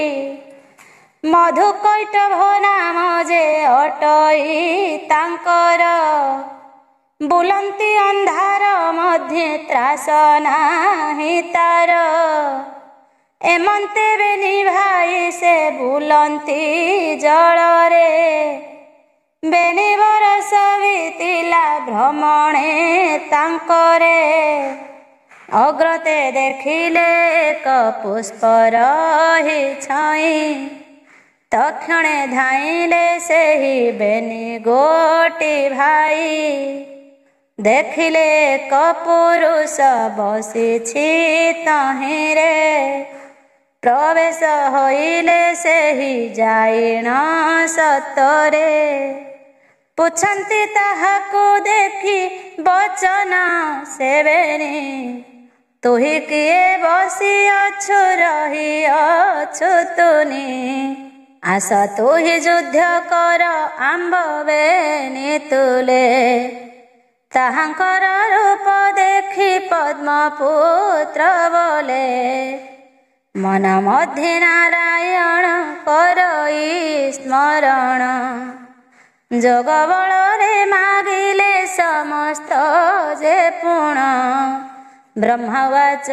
ମଧୁକୈଟଭ ନାମ ଯେ ଅଟଇ ତାଙ୍କର, ବୁଲନ୍ତି ଅନ୍ଧାର ମଧ୍ୟେ ତ୍ରାସ ନାହିଁ ତାର। ଏମନ୍ତେ ବେନି ଭାଇ ସେ ବୁଲନ୍ତି ଜଳରେ, ବେନି ବରଷ ବିତିଲା ଭ୍ରମଣେ ତାଙ୍କରେ। ଅଗ୍ରତେ ଦେଖିଲେ ଏକ ପୁଷ୍ପ ରହି ଛଇଁ, ତକ୍ଷଣେ ଧାଇଁଲେ ସେହି ବେନି ଗୋଟି ଭାଇ। ଦେଖିଲେ ଏକ ପୁରୁଷ ବସିଛି ତହିଁରେ, ପ୍ରବେଶ ହୋଇଲେ ସେହି ଯାଇଣ ସତରେ। ପୁଛନ୍ତି ତାହାକୁ ଦେଖି ବଚନ ସେ ବେନି, ତୁହି କିଏ ବସିଅଛୁ ରହିଅଛୁ ତୁନି। ଆସ ତୁହି ଯୁଦ୍ଧ କର ଆମ୍ବ ବେନି ତୁଲେ। ତାହାଙ୍କର ରୂପ ଦେଖି ପଦ୍ମପୁତ୍ର ବୋଲେ, ମନ ମଧ୍ୟେ ନାରାୟଣ କରଇ ସ୍ମରଣ। ଯୋଗ ବଳରେ ମାଗିଲେ ସମସ୍ତ ଯେ ପୁଣ। ବ୍ରହ୍ମବାଚ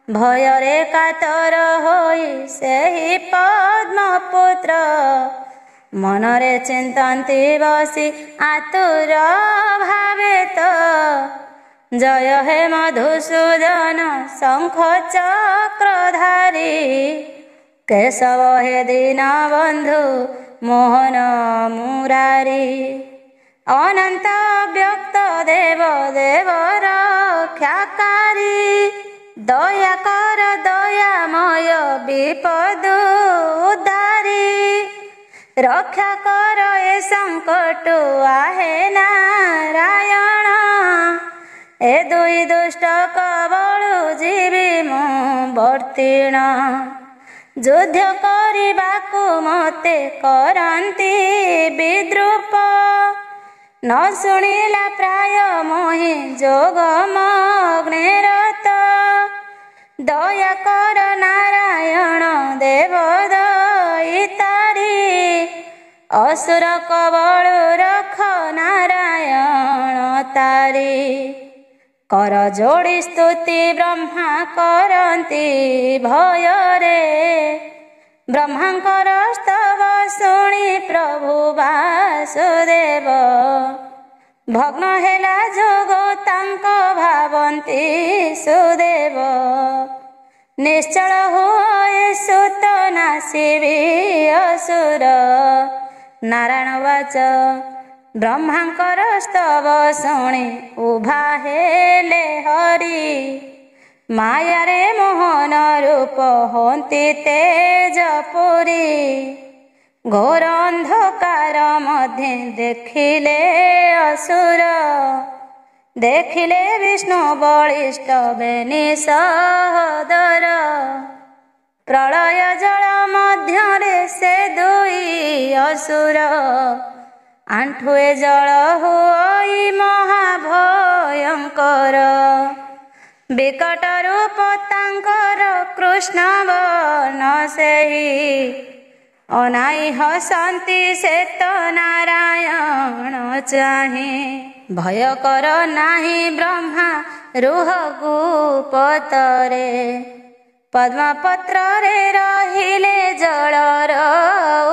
ଭୟରେ କାତର ହୋଇ ସେହି ପଦ୍ମପୁତ୍ର ମନରେ ଚିନ୍ତନ୍ତି ବସି ଆତୁର ଭାବେ ତ ଜୟ ହେ ମଧୁସୂଦନ ଶଙ୍ଖ ଚକ୍ରଧାରୀ କେଶବ ହେ ଦୀନବନ୍ଧୁ ମୋହନ ମୁରାରୀ ଅନନ୍ତ ବ୍ୟକ୍ତ ଦେବ ଦେବ ରକ୍ଷାକାରୀ ଦୟା କର ଦୟାମୟ ବିପଦ ଉଦ୍ଧାରୀ ରକ୍ଷା କର ଏ ସଙ୍କଟ ଆହେ ନାରାୟଣ ଏ ଦୁଇ ଦୁଷ୍ଟ କବଳୁ ଯିବି ମୁଁ ବର୍ତ୍ତିଣ ଯୁଦ୍ଧ କରିବାକୁ ମୋତେ କରନ୍ତି ବିଦ୍ରୂପ ନ ଶୁଣିଲା ପ୍ରାୟ ମୋହି ଯୋଗ ମଗ୍ନେ ରତ ଦୟା କର ନାରାୟଣ ଦେବ ଦଇତାରି ଅସୁର କବଳୁ ରଖ ନାରାୟଣ ତାରି କର ଯୋଡ଼ି ସ୍ତୁତି ବ୍ରହ୍ମା କରନ୍ତି ଭୟରେ ବ୍ରହ୍ମାଙ୍କର ସ୍ତବ ଶୁଣି ପ୍ରଭୁ ବାସୁଦେବ ଭଗ୍ନ ହେଲା ଯୋଗ ତାଙ୍କ ଭାବନ୍ତି ସୁଦେବ ନିଶ୍ଚଳ ହୁଏ ସୁତ ନାସିବି ଅସୁର ନାରାୟଣ ବାଚ ବ୍ରହ୍ମାଙ୍କର ସ୍ତବ ଶୁଣି ଉଭା ହେଲେ ହରି ମାୟାରେ ମୋହନ ରୂପ ହନ୍ତି ତେଜ ପୁରୀ ଘୋର ଅନ୍ଧକାର ମଧ୍ୟ ଦେଖିଲେ ଅସୁର ଦେଖିଲେ ବିଷ୍ଣୁ ବଳିଷ୍ଠ ବେନି ସହୋଦର ପ୍ରଳୟ ଜଳ ମଧ୍ୟରେ ସେ ଦୁଇ ଅସୁର ଆଣ୍ଠୁଏ ଜଳ ହୋଇ ମହାଭୟଙ୍କର ବିକଟ ରୂପ ତାଙ୍କର କୃଷ୍ଣ ବର୍ଣ୍ଣ ସେହି ଅନାଇ ହସନ୍ତି ସେ ତ ନାରାୟଣ ଚାହିଁ ଭୟ କର ନାହିଁ ବ୍ରହ୍ମା ରୁହ ଗୁପତରେ ପଦ୍ମପତ୍ରରେ ରହିଲେ ଜଳର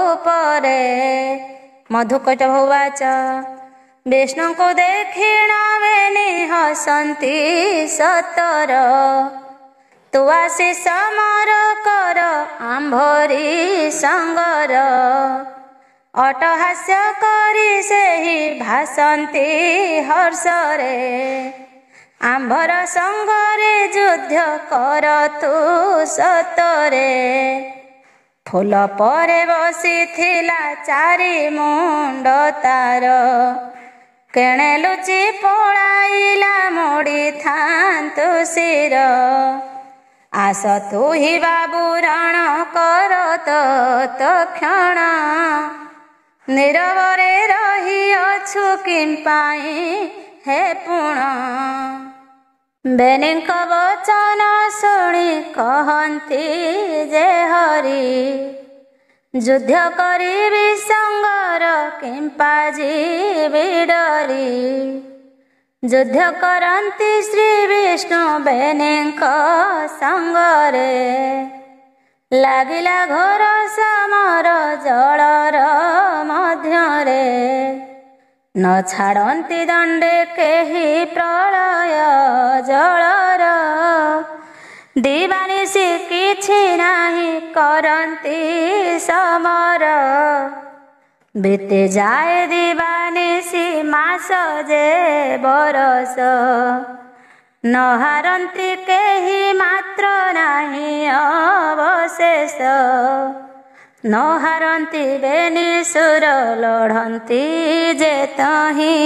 ଉପରେ ମଧୁକୈଟଭ ଉବାଚ ବିଷ୍ଣୁଙ୍କୁ ଦେଖିଣ ବେନି ହସନ୍ତି ସତର ତୁ ଆସି ସମର କର ଆମ୍ଭରି ସଙ୍ଗର ଅଟହାସ୍ୟ କରି ସେହି ଭାସନ୍ତି ହର୍ଷରେ ଆମ୍ଭର ସଙ୍ଗରେ ଯୁଦ୍ଧ କର ତୁ ସତରେ ଫୁଲ ପରେ ବସିଥିଲା ଚାରି ମୁଣ୍ଡ ତାର କେଣେ ଲୁଚି ପଳାଇଲା ମୋଡ଼ିଥାନ୍ତୁ ଶିର ଆସ ତୁ ହି ବାବୁ ରଣ କର ତତ୍କ୍ଷଣ ନୀରବରେ ରହିଅଛୁ କିମ୍ପାଇଁ ହେ ପୁଣ ବେନିଙ୍କ ବଚନ ଶୁଣି କହନ୍ତି ଯେ ହରି ଯୁଦ୍ଧ କରିବି ସଙ୍ଗର କିମ୍ପା ଯିବି ଡରି ଯୁଦ୍ଧ କରନ୍ତି ଶ୍ରୀ ବିଷ୍ଣୁ ବେନିଙ୍କ ସଙ୍ଗରେ ଲାଗିଲା ଘୋର ସମର ଜଳର ମଧ୍ୟରେ ନ ଛାଡ଼ନ୍ତି ଦଣ୍ଡେ କେହି ପ୍ରଳୟ ଜଳର ଦିବାନିଶି କିଛି ନାହିଁ କରନ୍ତି ସମର ବିତି ଯାଏ ଦିବାନିଶି ମାସ ଯେ ବରଷ ନ ହାରନ୍ତି କେହି ମାତ୍ର ନାହିଁ ଅବଶେଷ ନ ହାରନ୍ତି ବେନି ସୁର ଲଢ଼ନ୍ତି ଯେ ତହିଁ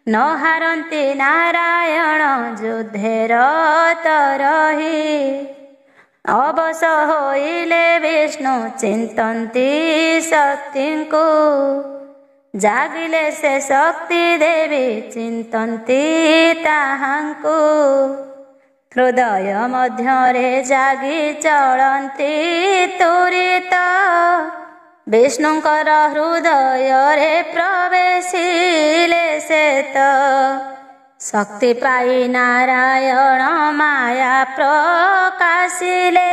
ନ ହାରନ୍ତି ନାରାୟଣ ଯୁଦ୍ଧେର ତରହି ଅବଶ ହୋଇଲେ ବିଷ୍ଣୁ ଚିନ୍ତନ୍ତି ଶକ୍ତିଙ୍କୁ ଜାଗିଲେ ସେ ଶକ୍ତି ଦେବୀ ଚିନ୍ତନ୍ତି ତାହାଙ୍କୁ ହୃଦୟ ମଧ୍ୟରେ ଜାଗି ଚଳନ୍ତି ତୁରିତ ବିଷ୍ଣୁଙ୍କର ହୃଦୟରେ ପ୍ରବେଶିଲେ ସେ ତ ଶକ୍ତି ପାଇ ନାରାୟଣ ମାୟା ପ୍ରକାଶିଲେ,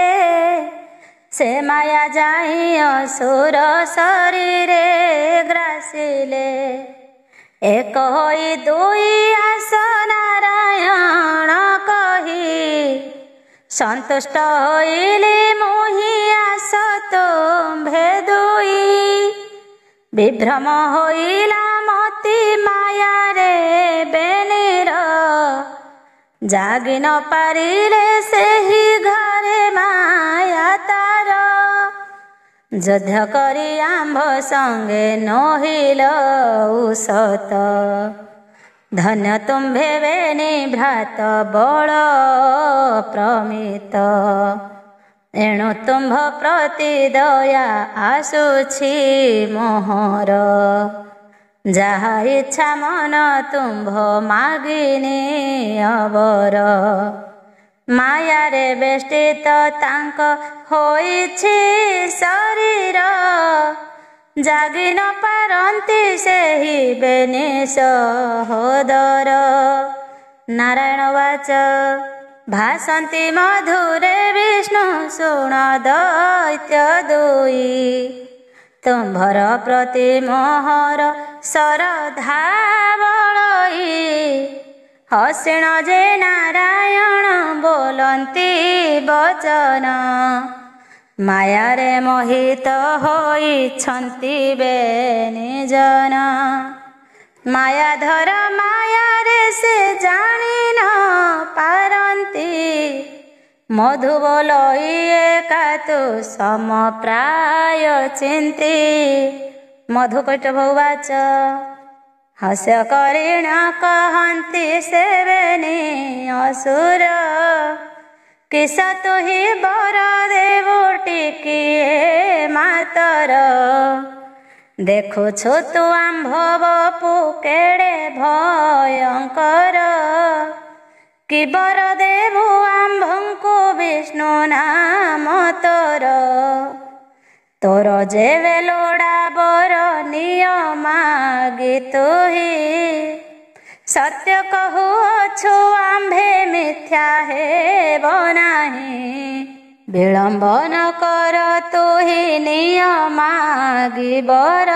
ସେ ମାୟା ଯାଇ ଅସୁର ଶରୀରେ ଗ୍ରାସିଲେ। ଏକ ହୋଇ ଦୁଇ ଆସ ନାରାୟଣ କହି, ସନ୍ତୁଷ୍ଟ ହୋଇଲି ମୁହିଁ ଆସ ତୁମ୍ଭେ ଦୁଇ। ବିଭ୍ରମ ହୋଇଲା ମତି ମାୟାରେ ବେନିର, ଜାଗି ନ ପାରିଲେ ସେହି ଘରେ ମାୟା ତାର। ଯୁଦ୍ଧ କରି ଆମ୍ଭ ସଙ୍ଗେ ନୋହିଲ ଉଷତ, ଧନ୍ୟ ତୁମ୍ଭେ ବେନି ଭ୍ରାତ ବଳ ପ୍ରମିତ। ଏଣୁ ତୁମ୍ଭ ପ୍ରତି ଦୟା ଆସୁଛି ମୋହର, ଯାହା ଇଚ୍ଛା ମନ ତୁମ୍ଭ ମାଗିନି ଅବର। ମାୟାରେ ବେଷ୍ଟିତ ତାଙ୍କ ହୋଇଛି ଶରୀର, ଜାଗି ନ ପାରନ୍ତି ସେହି ବେନି ସହୋଦର। ନାରାୟଣ ବାଚ ଭାସନ୍ତି ମଧୁରେ ବିଷ୍ଣୁ ଶୁଣ ଦୈତ୍ୟ ଦୁଇ। ତୁମ୍ଭର ପ୍ରତି ମୋହର ଶରଧା ବଳଇ, ହସିଣ ଯେ ନାରାୟଣ ବୋଲନ୍ତି ବଚନ। ମାୟାରେ ମୋହିତ ହୋଇଛନ୍ତି ବେନି ଜନ, ମାୟାଧର ମାୟାରେ ସେ ଜାଣି ନ ପାରନ୍ତି। ମଧୁ ବୋଲଇ ଏକା ତୁ ସମପ୍ରାୟ ଚିନ୍ତି। ମଧୁକୈଟଭ ଉବାଚ ହାସ୍ୟ କରିଣ କହନ୍ତି ସେ ବେନି ଅସୁର, କିସ ତୁହି ବର ଦେବୁ ଟିକିଏ ମାତର। ଦେଖୁଛୁ ତୁ ଆମ୍ଭ ବପୁ କେଡ଼େ ଭୟଙ୍କର, କି ବର ଦେବୁ ଆମ୍ଭଙ୍କୁ ବିଷ୍ଣୁ ନାମ ତୋର। ତୋର ଯେବେ ଲୋଡ଼ା ବର ନିୟ ମାଗି ତୁହି, ସତ୍ୟ କହୁଅଛୁ ଆମ୍ଭେ ମିଥ୍ୟା ହେବ ନାହିଁ। ବିଳମ୍ବ ନ କର ତୁହି ନିୟ ମାଗି ବର,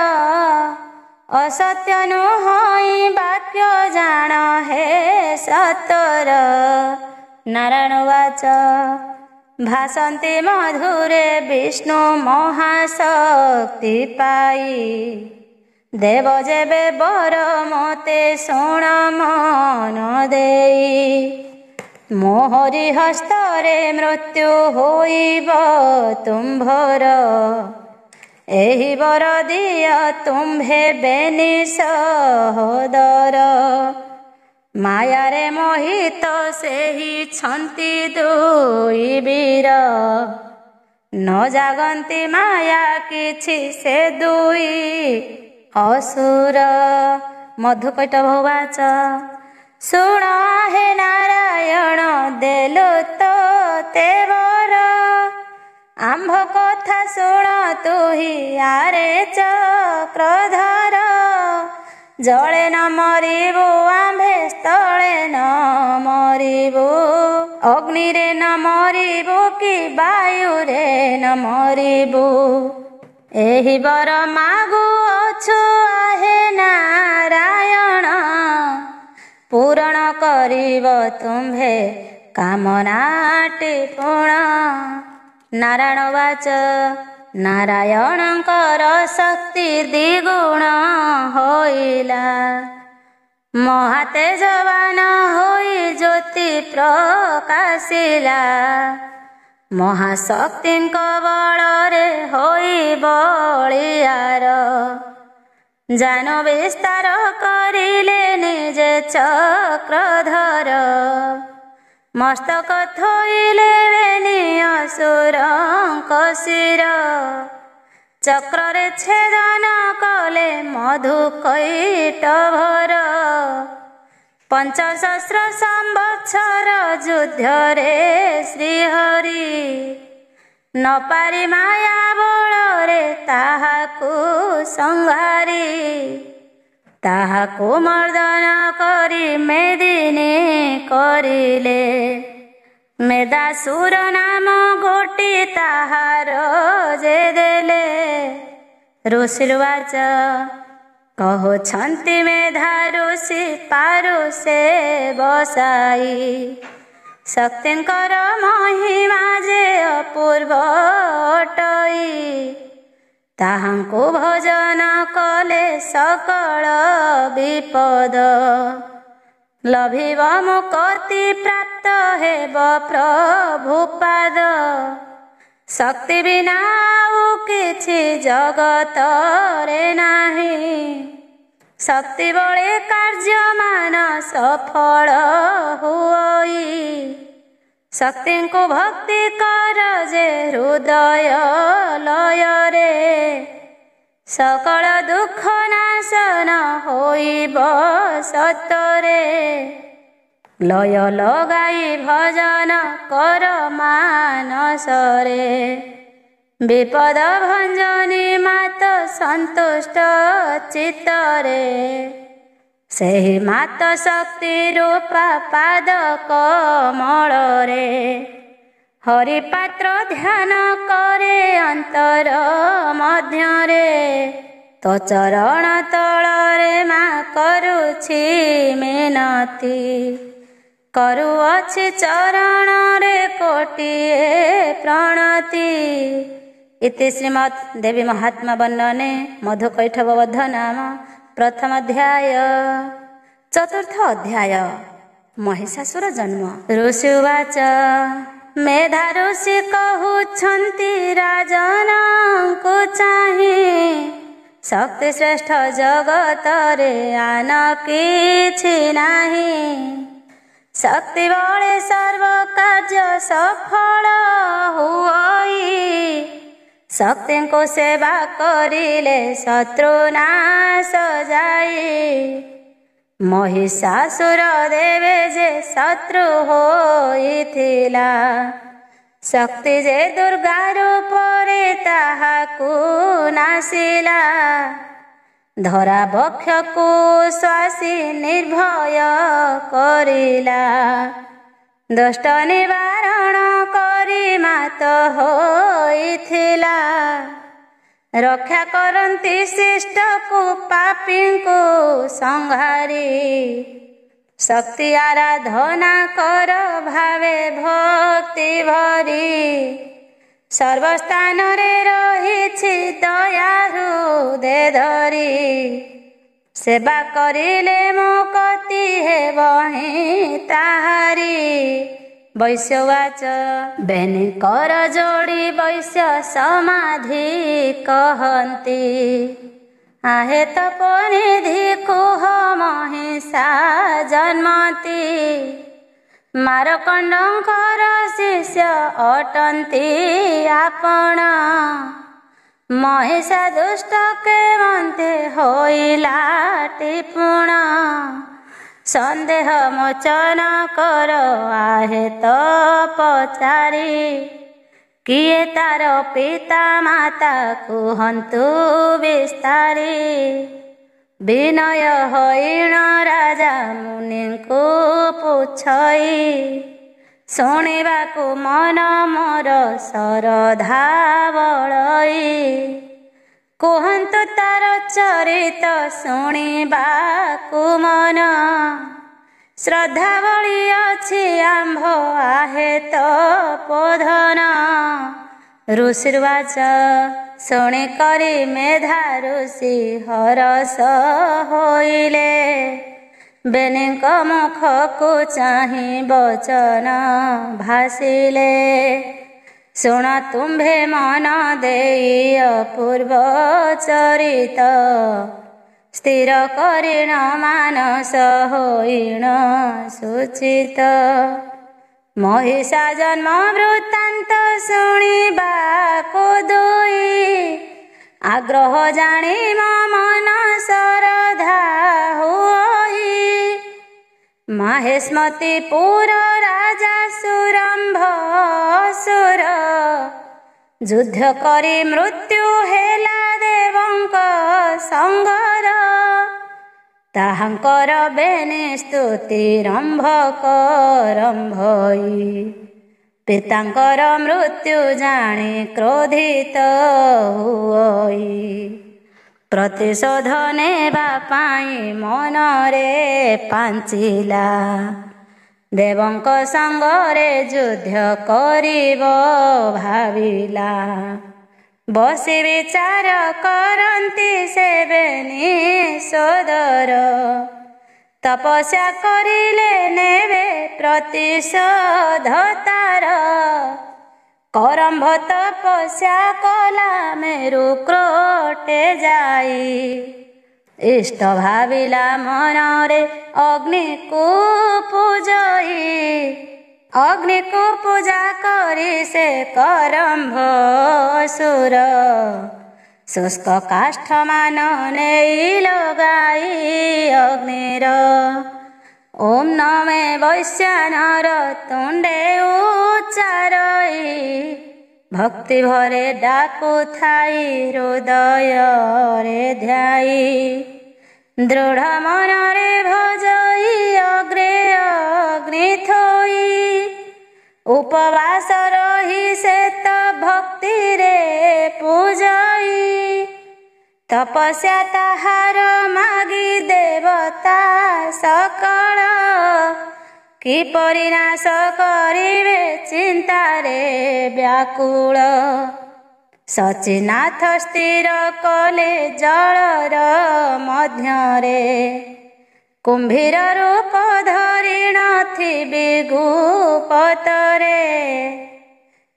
ଅସତ୍ୟ ନୁହଁ ବାକ୍ୟ ଜାଣ ହେ ସତର। ନାରାୟଣ ବାଚ ଭାସନ୍ତି ମଧୁରେ ବିଷ୍ଣୁ ମହାଶକ୍ତି ପାଇ, ଦେବ ଯେବେ ବର ମୋତେ ଶୁଣ ମନ ଦେଇ। ମୋହରି ହସ୍ତରେ ମୃତ୍ୟୁ ହୋଇବ ତୁମ୍ଭର, ଏହି ବର ଦିଅ ତୁମ୍ଭେ ବେନି ସହୋଦର। ମାୟାରେ ମୋହିତ ସେହି ଛନ୍ତି ଦୁଇ ବୀର, ନ ଜାଗନ୍ତି ମାୟା କିଛି ସେ ଦୁଇ ଅସୁର। ମଧୁକୈଟଭ ଉବାଚ ଶୁଣ ହେ ନାରାୟଣ ଦେଲୁ ତୋତେ ବର, ଆମ୍ଭ କଥା ଶୁଣ ତୁହି ଆରେ ଚକ୍ରଧର। ଜଳେ ନ ମରିବୁ ଆମ୍ଭେ ସ୍ଥଳେ ନ ମରିବୁ, ଅଗ୍ନିରେ ନ ମରିବୁ କି ବାୟୁରେ ନ ମରିବୁ। ଏହି ବର ମାଗୁଅଛୁ ଆହେ ନାରାୟଣ, ପୂରଣ କରିବ ତୁମ୍ଭେ କାମନାଟି ପୂର୍ଣ। ନାରାୟଣ ବାଚ ନାରାୟଣଙ୍କର ଶକ୍ତି ଦ୍ୱିଗୁଣ ହୋଇଲା, ମହାତେଜବାନ ହୋଇ ଜ୍ୟୋତି ପ୍ରକାଶିଲା। ମହାଶକ୍ତିଙ୍କ ବଳରେ ହୋଇ ବଳିୟାର, ଜାନୁ ବିସ୍ତାର କରିଲେ ନିଜେ ଚକ୍ରଧର। ମସ୍ତକ ଥୋଇଲେ ବେନି ଅସୁରଙ୍କ ଶିର, ଚକ୍ରରେ ଛେଦନ କଲେ ମଧୁକୈଟଭର। 500 ସମ୍ବତ୍ସର ଯୁଦ୍ଧରେ ଶ୍ରୀହରି, ନ ପାରି ମାୟା ବଳରେ ତାହାକୁ ସଂହାରି। ତାହାକୁ ମର୍ଦନ କରି ମେଦିନୀ କରିଲେ। ମେଦାସୁର ନାମ ଗୋଟି ତାହାର ଯେ ଦେଲେ। ଋଷିର୍ବାଚ କହୁଛନ୍ତି ମେଧା ଋଷି ପାରୁ ସେ ବସାଇ। ଶକ୍ତିଙ୍କର ମହିମା ଯେ ଅପୂର୍ବ ଅଟଇ। ତାହାଙ୍କୁ ଭଜନ କଲେ ସକଳ ବିପଦ। ଲଭିବ ମୁକ୍ତି ପ୍ରାପ୍ତ ହେବ ପ୍ରଭୁପାଦ। ଶକ୍ତି ବିନା ଆଉ କିଛି ଜଗତରେ ନାହିଁ। ଶକ୍ତି ବଳେ କାର୍ଯ୍ୟମାନ ସଫଳ ହୁଅଇ। ଶକ୍ତିଙ୍କୁ ଭକ୍ତି କର ଯେ ହୃଦୟ ଲୟରେ। ସକଳ ଦୁଃଖ ନାଶନ ହୋଇବ ସତରେ। ଲୟ ଲଗାଇ ଭଜନ କର ମାନସରେ। ବିପଦ ଭଞ୍ଜନୀ ମାତ ସନ୍ତୁଷ୍ଟ ଚିତ୍ତରେ। ସେହି ମାତ ଶକ୍ତି ରୂପା ପାଦ କମଳରେ। ହରିପାତ୍ର ଧ୍ୟାନ କରେ ଅନ୍ତର ମଧ୍ୟରେ। ତୋ ଚରଣ ତଳରେ ମା କରୁଛି ମିନତି। କରୁଅଛି ଚରଣରେ କୋଟିଏ ପ୍ରଣତି। ଇତି ଶ୍ରୀମଦ୍ ଦେବୀ ମହାତ୍ମା ବର୍ଣ୍ଣନେ ମଧୁକୈଠବବଦ୍ଧ ନାମ ପ୍ରଥମ ଅଧ୍ୟାୟ। ଚତୁର୍ଥ ଅଧ୍ୟାୟ ମହିଷାସୁର ଜନ୍ମ। ଋଷିବାଚ ମେଧା ଋଷି କହୁଛନ୍ତି ରାଜନଙ୍କୁ ଚାହିଁ। ଶକ୍ତି ଶ୍ରେଷ୍ଠ ଜଗତରେ ଆନ କିଛି ନାହିଁ। ଶକ୍ତି ବଳେ ସର୍ବ କାର୍ଯ୍ୟ ସଫଳ ହୁଅଇ। ଶକ୍ତିଙ୍କୁ ସେବା କରିଲେ ଶତ୍ରୁ ନାଶ ଯାଇ। ମହିଷାସୁର ଦେବେ ଯେ ଶତ୍ରୁ ହୋଇଥିଲା। ଶକ୍ତି ଯେ ଦୁର୍ଗା ରୂପରେ ତାହାକୁ ନାସିଲା। ଧରା ବକ୍ଷକୁ ଶ୍ୱାସୀ ନିର୍ଭୟ କରିଲା। ଦୁଷ୍ଟ ନିବାରଣ କରି ମାତ ହୋଇଥିଲା। ରକ୍ଷା କରନ୍ତି ଶିଷ୍ଟକୁ ପାପୀଙ୍କୁ ସଂହାରି। ଶକ୍ତି ଆରାଧନା କର ଭାବେ ଭକ୍ତି ଭରି। ସର୍ବସ୍ଥାନରେ ରହିଛି ଦୟା ହୃଦେ ଧରି। ସେବା କରିଲେ ମୁକ୍ତି ହେବ ହିଁ ତାହାରି। ବୈଶ୍ୟବାଚ ବେନି କର ଯୋଡ଼ି ବୈଶ୍ୟ ସମାଧି କହନ୍ତି। आहे ତପନିଧି କୁହ ମହିଷା ଜନ୍ମନ୍ତି। ମାରକଣ୍ଡଙ୍କର ଶିଷ୍ୟ ଅଟନ୍ତି ଆପଣ। ମହିଷା ଦୁଷ୍ଟ କେମନ୍ତେ ହୋଇଲା ଟିପୁଣ। ସନ୍ଦେହ ମୋଚନ କର आहे ତ ପଚାରି। କିଏ ତାର ପିତା ମାତା କୁହନ୍ତୁ ବିସ୍ତାରି। ବିନୟ ହଇଣ ରାଜା ମୁନିଙ୍କୁ ପୁଛଇ। ଶୁଣିବାକୁ ମନ ମୋର ଶରଧା ବଳଇ। କୁହନ୍ତୁ ତାର ଚରିତ ଶୁଣିବାକୁ ମନ। ଶ୍ରଦ୍ଧା ବଳି ଅଛି ଆମ୍ଭ आहे ତ ପୋଧନ। ଋଷିର୍ବାଚ ଶୁଣି କରି ମେଧା ଋଷି ହରଷ ହୋଇଲେ। ବେନିଙ୍କ ମୁଖକୁ ଚାହିଁ ବଚନ ଭାସିଲେ। ଶୁଣ ତୁମ୍ଭେ ମନ ଦେଇ ଅପୂର୍ବ ଚରିତ। ସ୍ଥିର କରିଣ ମାନସ ହୋଇଣ ସୁଚିତ। ମହିଷା ଜନ୍ମ ବୃତ୍ତାନ୍ତ ଶୁଣିବାକୁ ଦୁଇ। ଆଗ୍ରହ ଜାଣି ମନ ଶରଧା ହୁଅଇ। ମାହେଶ୍ମତି ପୁର ରାଜା ସୁରମ୍ଭ ସୁର। ଯୁଦ୍ଧ କରି ମୃତ୍ୟୁ ହେଲା ଦେବଙ୍କ ସଙ୍ଗର। ତାହାଙ୍କର ବେନି ସ୍ତୁତି ରମ୍ଭ କରମ୍ଭଇ। ପିତାଙ୍କର ମୃତ୍ୟୁ ଜାଣି କ୍ରୋଧିତ ହୁଅଇ। ପ୍ରତିଶୋଧ ନେବା ପାଇଁ ମନରେ ପାଞ୍ଚିଲା। ଦେବଙ୍କ ସଙ୍ଗରେ ଯୁଦ୍ଧ କରିବ ଭାବିଲା। ବସି ବିଚାର କରନ୍ତି ସେ ବେନି ସୋଦର। ତପସ୍ୟା କରିଲେ ନେବେ ପ୍ରତିଶୋଧ ତାର। କରମ୍ଭ ତପସ୍ୟା କଲା ମେରୁ କ୍ରୋଟେ ଯାଇ। ଇଷ୍ଟ ଭାବିଲା ମନରେ ଅଗ୍ନିକୁ ପୂଜଇ। ଅଗ୍ନିକୁ ପୂଜା କରି ସେ କରମ୍ଭ ଅସୁର। ଶୁଷ୍କ କାଷ୍ଠମାନ ନେଇ ଲଗାଇ ଅଗ୍ନିର। ଓಂ ନମେ ବୈଶ୍ୟାନର ତୁଣ୍ଡେ ଉଚ୍ଚାରଇ। ଭକ୍ତି ଭରେ ଡାକୁଥାଇ ହୃଦୟରେ ଧ୍ୟାଇ। ଦୃଢ଼ ମନରେ ଭଜଇ ଅଗ୍ରେ ଅଗ୍ନି ଥୋଇ। ଉପବାସ ରହି ସେ ତ ଭକ୍ତିରେ ପୂଜଇ। ତପସ୍ୟା ତାହାର ମାଗି ଦେବତା ସକଳ। କିପରି ନାଶ କରିବେ ଚିନ୍ତାରେ ବ୍ୟାକୁଳ। ସଚିନାଥ ସ୍ଥିର କଲେ ଜଳର ମଧ୍ୟରେ। କୁମ୍ଭୀର ରୂପ ଧରି ନଥିବି ଗୁପତରେ।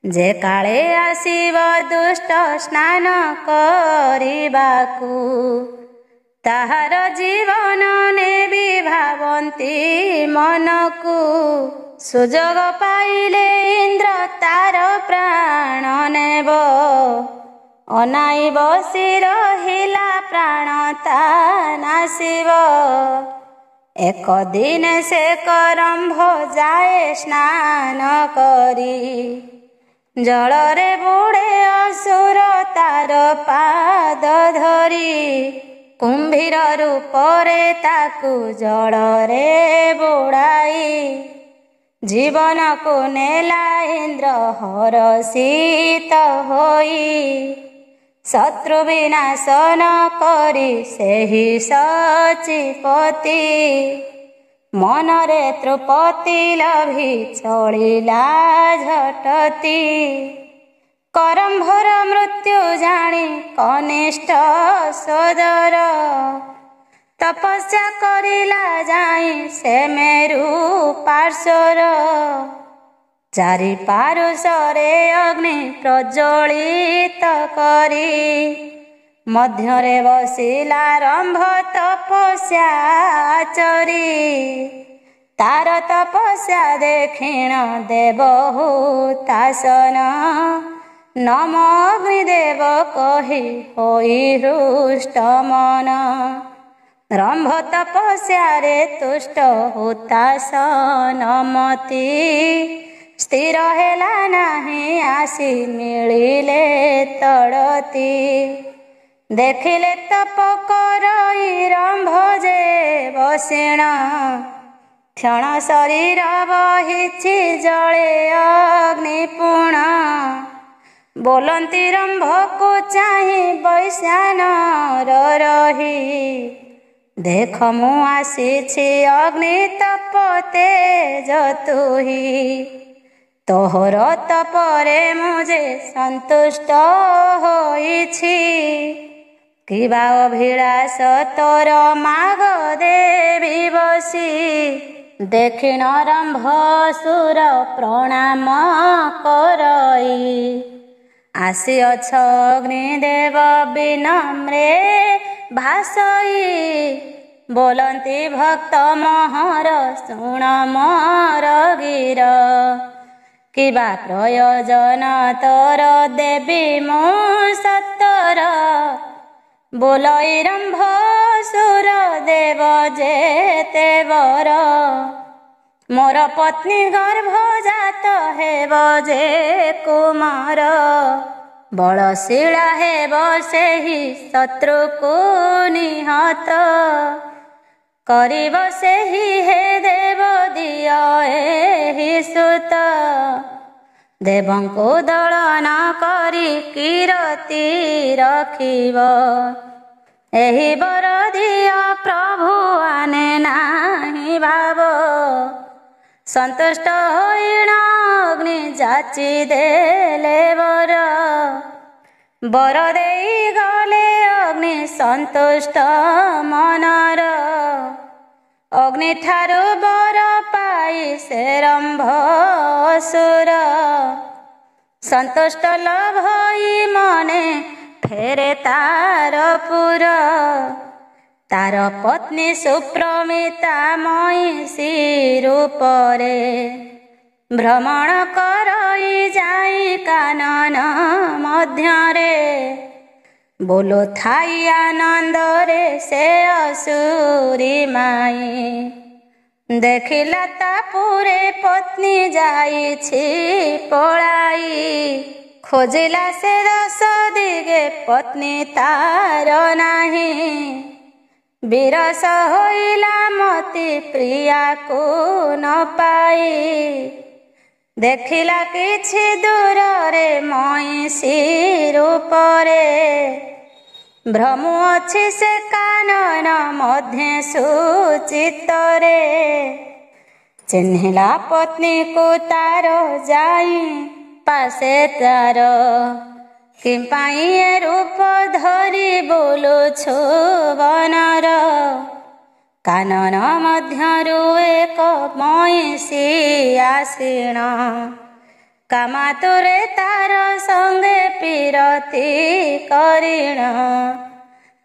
ଯେ କାଳେ ଆସିବ ଦୁଷ୍ଟ ସ୍ନାନ କରିବାକୁ। ତାହାର ଜୀବନ ନେବି ଭାବନ୍ତି ମନକୁ। ସୁଯୋଗ ପାଇଲେ ଇନ୍ଦ୍ର ତାର ପ୍ରାଣ ନେବ। ଅନାଇ ବସି ରହିଲା ପ୍ରାଣ ତା ନାସିବ। ଏକ ଦିନେ ସେ କରମ୍ଭ ଯାଏ ସ୍ନାନ କରି। ଜଳରେ ବୁଡ଼େ ଅସୁର ତାର ପାଦ ଧରି। କୁମ୍ଭୀର ରୂପରେ ତାକୁ ଜଳରେ ବୁଡ଼ାଇ। ଜୀବନକୁ ନେଲା ଇନ୍ଦ୍ର ହରଷିତ ହୋଇ। ଶତ୍ରୁ ବିନାଶନ କରି ସେହି ସଚିପତି। ମନରେ ତୃପତି ଲଭି ଚଳିଲା ଝଟତି। କରମ୍ଭର ମୃତ୍ୟୁ ଜାଣି କନିଷ୍ଠ ସୋଦର। ତପସ୍ୟା କରିଲା ଯାଇ ସେ ମେରୁ ପାର୍ଶ୍ୱର। ଚାରି ପାରୁଷରେ ଅଗ୍ନି ପ୍ରଜ୍ୱଳିତ କରି। ମଧ୍ୟରେ ବସିଲା ରମ୍ଭ ତପସ୍ୟା ଚରି। ତାର ତପସ୍ୟା ଦେଖିଣ ଦେବ ହୁତାସନ। ନମ ଅଗ୍ନିଦେବ କହି ହୋଇ ହୃଷ୍ଟ ମନ। ରମ୍ଭ ତପସ୍ୟାରେ ତୁଷ୍ଟ ହୁତାସନ ମତି। ସ୍ଥିର ହେଲା ନାହିଁ ଆସି ମିଳିଲେ ତଡ଼ତି। ଦେଖିଲେ ତପ କରଇ ରମ୍ଭ ଯେ ବସିଣ। କ୍ଷଣ ଶରୀର ବହିଛି ଜଳେ ଅଗ୍ନି ପୁଣ। ବୋଲନ୍ତି ରମ୍ଭକୁ ଚାହିଁ ବୈଶ୍ୟାନର ରହି। ଦେଖ ମୁଁ ଆସିଛି ଅଗ୍ନି ତପ ତେଜ ତୁହି। ତୋହର ତପରେ ମୁଁ ଯେ ସନ୍ତୁଷ୍ଟ ହୋଇଛି। କିବା ଅଭିଳାଷ ତୋର ମାଗ ଦେବି ବସି। ଦେଖିଣ ରମ୍ଭ ସୁର ପ୍ରଣାମ କରଇ। ଆସିଅଛ ଅଗ୍ନିଦେବ ବିନମ୍ରେ ଭାସଇ। ବୋଲନ୍ତି ଭକ୍ତ ମୋହର ଶୁଣ ମୋର ଗିର। କିବା ପ୍ରୟୋଜନ ତୋର ଦେବି ମୁଁ ସତର। ବୋଲଇ ରମ୍ଭ ସୁର ଦେବ ଯେତେ ବର। ମୋର ପତ୍ନୀ ଗର୍ଭଜାତ ହେବ ଯେ କୁମାର। ବଳଶୀଳା ହେବ ସେହି ଶତ୍ରୁକୁ ନିହତ। କରିବ ସେହି ହେ ଦେବ ଦିଅ ଏହି ସୁତ। ଦେବଙ୍କୁ ଦଳନ କରି କିରତି ରଖିବ। ଏହି ବର ଦିଅ ପ୍ରଭୁ ଆନେ ନାହିଁ ଭାବ। ସନ୍ତୁଷ୍ଟ ହୋଇଣ ଅଗ୍ନି ଯାଚି ଦେଲେ ବର। ବର ଦେଇ ଗଲେ ଅଗ୍ନି ସନ୍ତୁଷ୍ଟ ମନର। ଅଗ୍ନି ଠାରୁ ବର ପାଇ ସେ ରମ୍ଭ ଅସୁର। ସନ୍ତୁଷ୍ଟ ଲଭଇ ମନେ ଫେରେ ତାର ପୁର। ତାର ପତ୍ନୀ ସୁପ୍ରମିତା ମହିଷୀ ରୂପରେ। ଭ୍ରମଣ କରଇ ଯାଇ କାନନ ମଧ୍ୟରେ। ବୋଲୁଥାଇ ଆନନ୍ଦରେ ସେ ଅସୁରୀ ମାଇ। ଦେଖିଲା ତା ପୁରେ ପତ୍ନୀ ଯାଇଛି ପଳାଇ। ଖୋଜିଲା ସେ ଦଶ ଦିଗେ ପତ୍ନୀ ତାର ନାହିଁ। ବିରସ ହୋଇଲା ମତି ପ୍ରିୟାକୁ ନ ପାଇ। ଦେଖିଲା କିଛି ଦୂରରେ ମହିଷୀ ରୂପରେ। ଭ୍ରମୁ ଅଛି ସେ କାନନ ମଧ୍ୟେ ସୁଚିତ୍ତରେ। ଚିହ୍ନିଲା ପତ୍ନୀକୁ ତାର ଯାଇ ପାଶେ ତାର। କିମ୍ପାଇଁ ଏ ରୂପ ଧରି ବୁଲୁଛୁ ବନର। କାନନ ମଧ୍ୟରୁ ଏକ ମହିଷୀ ଆସିଣ। କାମାତୁରେ ତାର ସଙ୍ଗେ ପୀରତି କରିଣ।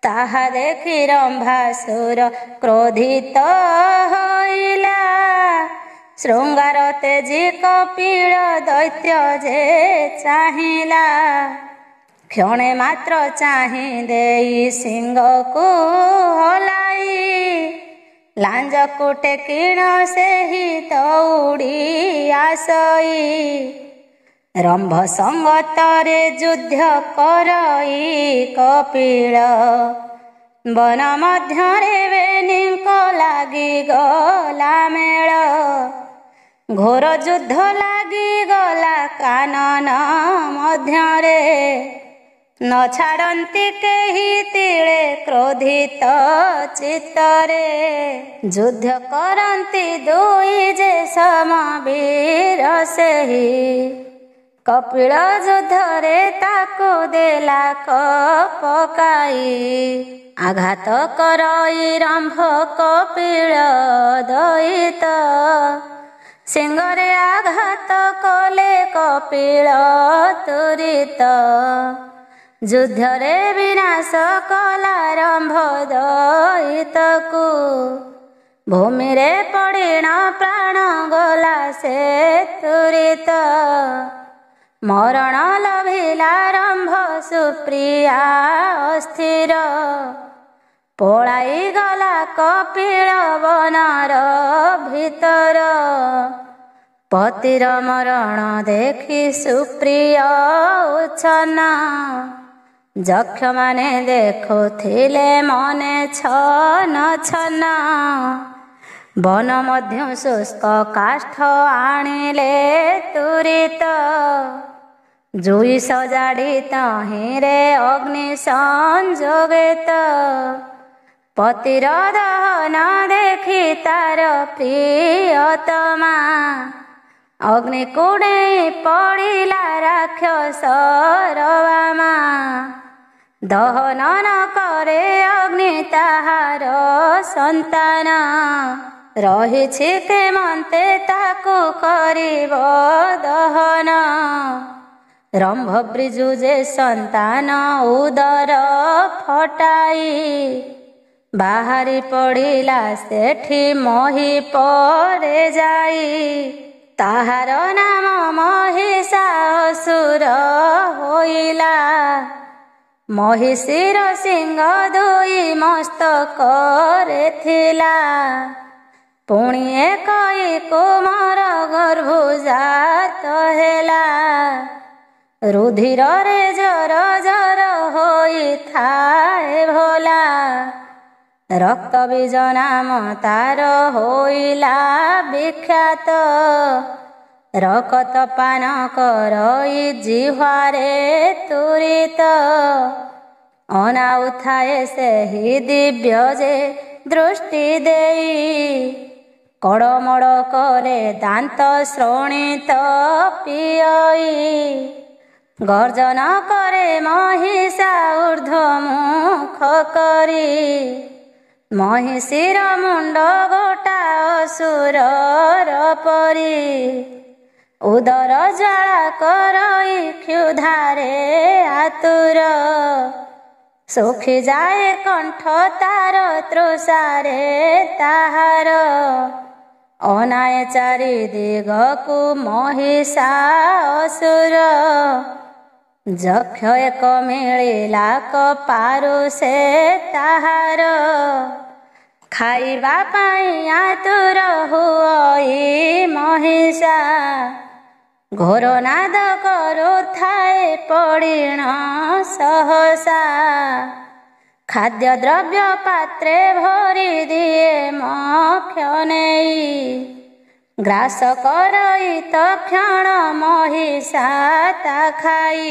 ତାହା ଦେଖି ରମ୍ଭାସୁର କ୍ରୋଧିତ ହୋଇଲା। ଶୃଙ୍ଗାର ତେଜି କପିଳ ଦୈତ୍ୟ ଯେ ଚାହିଁଲା। କ୍ଷଣେ ମାତ୍ର ଚାହିଁ ଦେଇ ସିଂହକୁ ହଲାଇ। ଲାଞ୍ଜକୁ ଟେକିଣ ସେହି ଦୌଡ଼ି ଆସଇ। ରମ୍ଭ ସଙ୍ଗତରେ ଯୁଦ୍ଧ କରଇ କପିଳ। ବନ ମଧ୍ୟରେ ବେନିଙ୍କ ଲାଗିଗଲା ମେଳ। ଘୋର ଯୁଦ୍ଧ ଲାଗିଗଲା କାନନ ମଧ୍ୟରେ। ନ ଛାଡ଼ନ୍ତି କେହି ତିଳେ କ୍ରୋଧିତ ଚିତ୍ତରେ। ଯୁଦ୍ଧ କରନ୍ତି ଦୁଇ ଯେ ସମବୀର ସେହି। କପିଳ ଯୁଦ୍ଧରେ ତାକୁ ଦେଲା ପକାଇ। ଆଘାତ କରଇ ରମ୍ଭ କପିଳ ଦଇତ। ସିଂହରେ ଆଘାତ କଲେ କପିଳ ତୁରିତ। ଯୁଦ୍ଧରେ ବିନାଶ କଲା ରମ୍ଭ ଦଇତକୁ। ଭୂମିରେ ପଡ଼ିଣ ପ୍ରାଣ ଗଲା ସେ ତୁରିତ। ମରଣ ଲଭିଲା ରମ୍ଭ ସୁପ୍ରିୟା ଅସ୍ଥିର। ପଳାଇ ଗଲା କପିଳ ବନର ଭିତର। ପତିର ମରଣ ଦେଖି ସୁପ୍ରିୟ ଉଚ୍ଛନ୍ନ। ଯକ୍ଷମାନେ ଦେଖୁଥିଲେ ମନେ ଛନ ଛନ। ବନ ମଧ୍ୟ ଶୁଷ୍କ କାଷ୍ଠ ଆଣିଲେ ତୁରିତ। ଜୁଇ ସଜାଡ଼ି ତହିଁରେ ଅଗ୍ନି ସଂଯୋଗିତ। ପତିର ଦହନ ଦେଖି ତାର ପ୍ରିୟତମା। ଅଗ୍ନିକୁ ଡେଇଁ ପଡ଼ିଲା ରାକ୍ଷସର ବାମା। ଦହନ ନ କରେ ଅଗ୍ନି ତାହାର ସନ୍ତାନ। ରହିଛି କେମନ୍ତେ ତାକୁ କରିବ ଦହନ। ରମ୍ଭ ବ୍ରିଜୁ ଯେ ସନ୍ତାନ ଉଦର ଫଟାଇ। ବାହାରି ପଡ଼ିଲା ସେଠି ମହି ପରେ ଯାଇ। ତାହାର ନାମ ମହିଷାସୁର ହୋଇଲା। ମହିଷୀର ସିଂହ ଦୁଇ ମସ୍ତକରେ ଥିଲା। ପୁଣି ଏକଇ କୁମର ଗର୍ଭଜାତ ହେଲା। ରୁଧିରରେ ଜର ଜର ହୋଇଥାଏ ଭୋଲା। ରକ୍ତ ବୀଜ ନାମ ତାର ହୋଇଲା ବିଖ୍ୟାତ। ରକତ ପାନ କରଇ ଜିହ୍ୱାରେ ତୁରିତ। ଅନାଉଥାଏ ସେହି ଦିବ୍ୟ ଯେ ଦୃଷ୍ଟି ଦେଇ। କଡ଼ମଡ଼ କରେ ଦାନ୍ତ ଶ୍ରୋଣିତ ପିୟଇ। ଗର୍ଜନ କରେ ମହିଷା ଊର୍ଦ୍ଧ୍ୱ ମୁଖ କରି। ମହିଷୀର ମୁଣ୍ଡ ଗୋଟା ଅସୁରର ପରି। ଉଦର ଜ୍ୱାଳା କରଇ କ୍ଷୁଧାରେ ଆତୁର। ଶୁଖିଯାଏ କଣ୍ଠ ତାର ତୃଷାରେ ତାହାର। ଅନାଏ ଚାରି ଦିଗକୁ ମହିଷା ଅସୁର। ଯକ୍ଷ ଏକ ମିଳିଲା କପାରୁ ସେ ତାହାର। ଖାଇବା ପାଇଁ ଆତୁର ହୁଅଇ ମହିଷା। ଘୋର ନାଦ କରୁଥାଏ ପଡ଼ିଣ ସହସା। ଖାଦ୍ୟ ଦ୍ରବ୍ୟ ପାତ୍ରେ ଭରି ଦିଏ ମକ୍ଷ ନେଇ। ଗ୍ରାସ କରଇ ତକ୍ଷଣ ମହିଷା ତା ଖାଇ।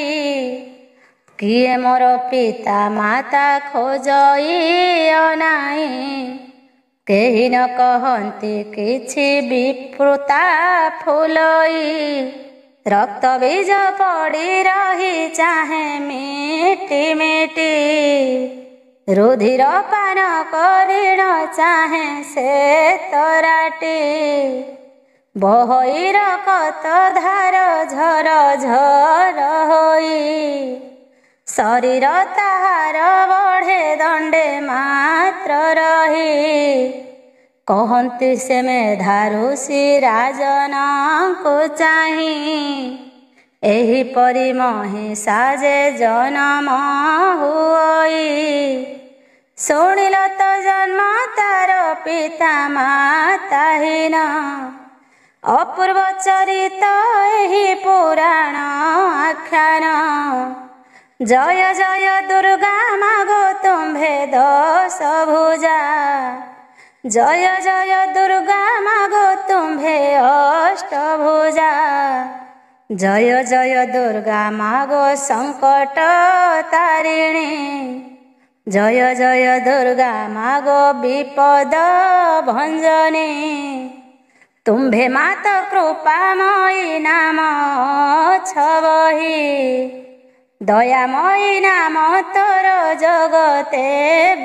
କିଏ ମୋର ପିତା ମାତା ଖୋଜଇ ଅନାଇ। କେହି ନ କହନ୍ତି କିଛି ବିପୃତା ଫୁଲଇ। ରକ୍ତ ବୀଜ ପଡ଼ି ରହି ଚାହେଁ ମିଟି ମିଟି। ରୁଧିର ପାନ କରିଣ ଚାହେଁ ସେ ତରାଟି। ବହଇ ରକତ ଧାର ଝର ଝର ହୋଇ। ଶରୀର ତାହାର ବଢ଼େ ଦଣ୍ଡେ ମାତ୍ର ରହି। କହନ୍ତି ସେ ମେଧାଋଷି ରାଜନଙ୍କୁ ଚାହିଁ। ଏହିପରି ମହିଷା ଯେ ଜନମ ହୁଅଇ। ଶୁଣିଲ ତ ଜନ୍ମ ତାର ପିତା ମାତାହୀନ। ଅପୂର୍ବ ଚରିତ ଏହି ପୁରାଣ ଆଖ୍ୟାନ। ଜୟ ଜୟ ଦୁର୍ଗା ମାଗୋ ତୁମ୍ଭେ ଦଶ ଭୁଜା। ଜୟ ଜୟ ଦୁର୍ଗା ମାଗୋ ତୁମ୍ଭେ ଅଷ୍ଟଭୁଜା। ଜୟ ଜୟ ଦୁର୍ଗା ମାଗୋ ସଙ୍କଟ ତାରିଣୀ। ଜୟ ଜୟ ଦୁର୍ଗା ମାଗୋ ବିପଦ ଭଞ୍ଜନୀ। ତୁମ୍ଭେ ମାତ କୃପାମୟୀ ନାମ ଛବହି। ଦୟାମୟୀ ନାମ ତୋର ଜଗତେ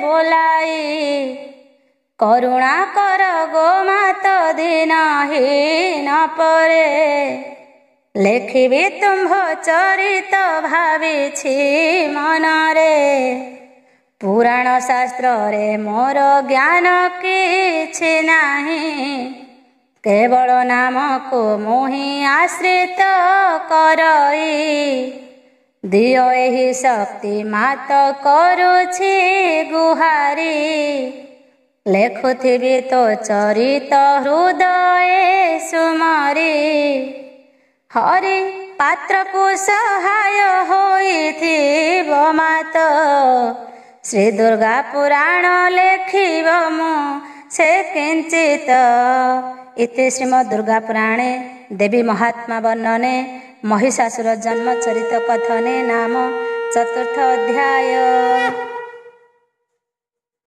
ବୋলাই। କରୁଣା କର ଗୋ ମାତ ଦୀନହୀନ ପରେ। ଲେଖିବି ତୁମ୍ଭ ଚରିତ ଭାବିଛି ମନରେ। ପୁରାଣ ଶାସ୍ତ୍ରରେ ମୋର ଜ୍ଞାନ କିଛି ନାହିଁ। କେବଳ ନାମକୁ ମୁଁ ହିଁ ଆଶ୍ରିତ କରଇ। ଦିଅ ଏହି ଶକ୍ତି ମାତ କରୁଛି ଗୁହାରି। ଲେଖୁଥିବି ତୋ ଚରିତ ହୃଦଏ ସୁମରି। ହରି ପାତ୍ରକୁ ସହାୟ ହୋଇଥିବ ମାତ। ଶ୍ରୀ ଦୁର୍ଗା ପୁରାଣ ଲେଖିବ ମୁଁ ସେ କିଞ୍ଚିତ। ଇତି ଶ୍ରୀମଦ୍ ଦୁର୍ଗା ପୁରାଣେ ଦେବୀ ମହାତ୍ମା ବର୍ଣ୍ଣନେ महिषासुर जन्म चरित कथने नाम 4th अध्याय।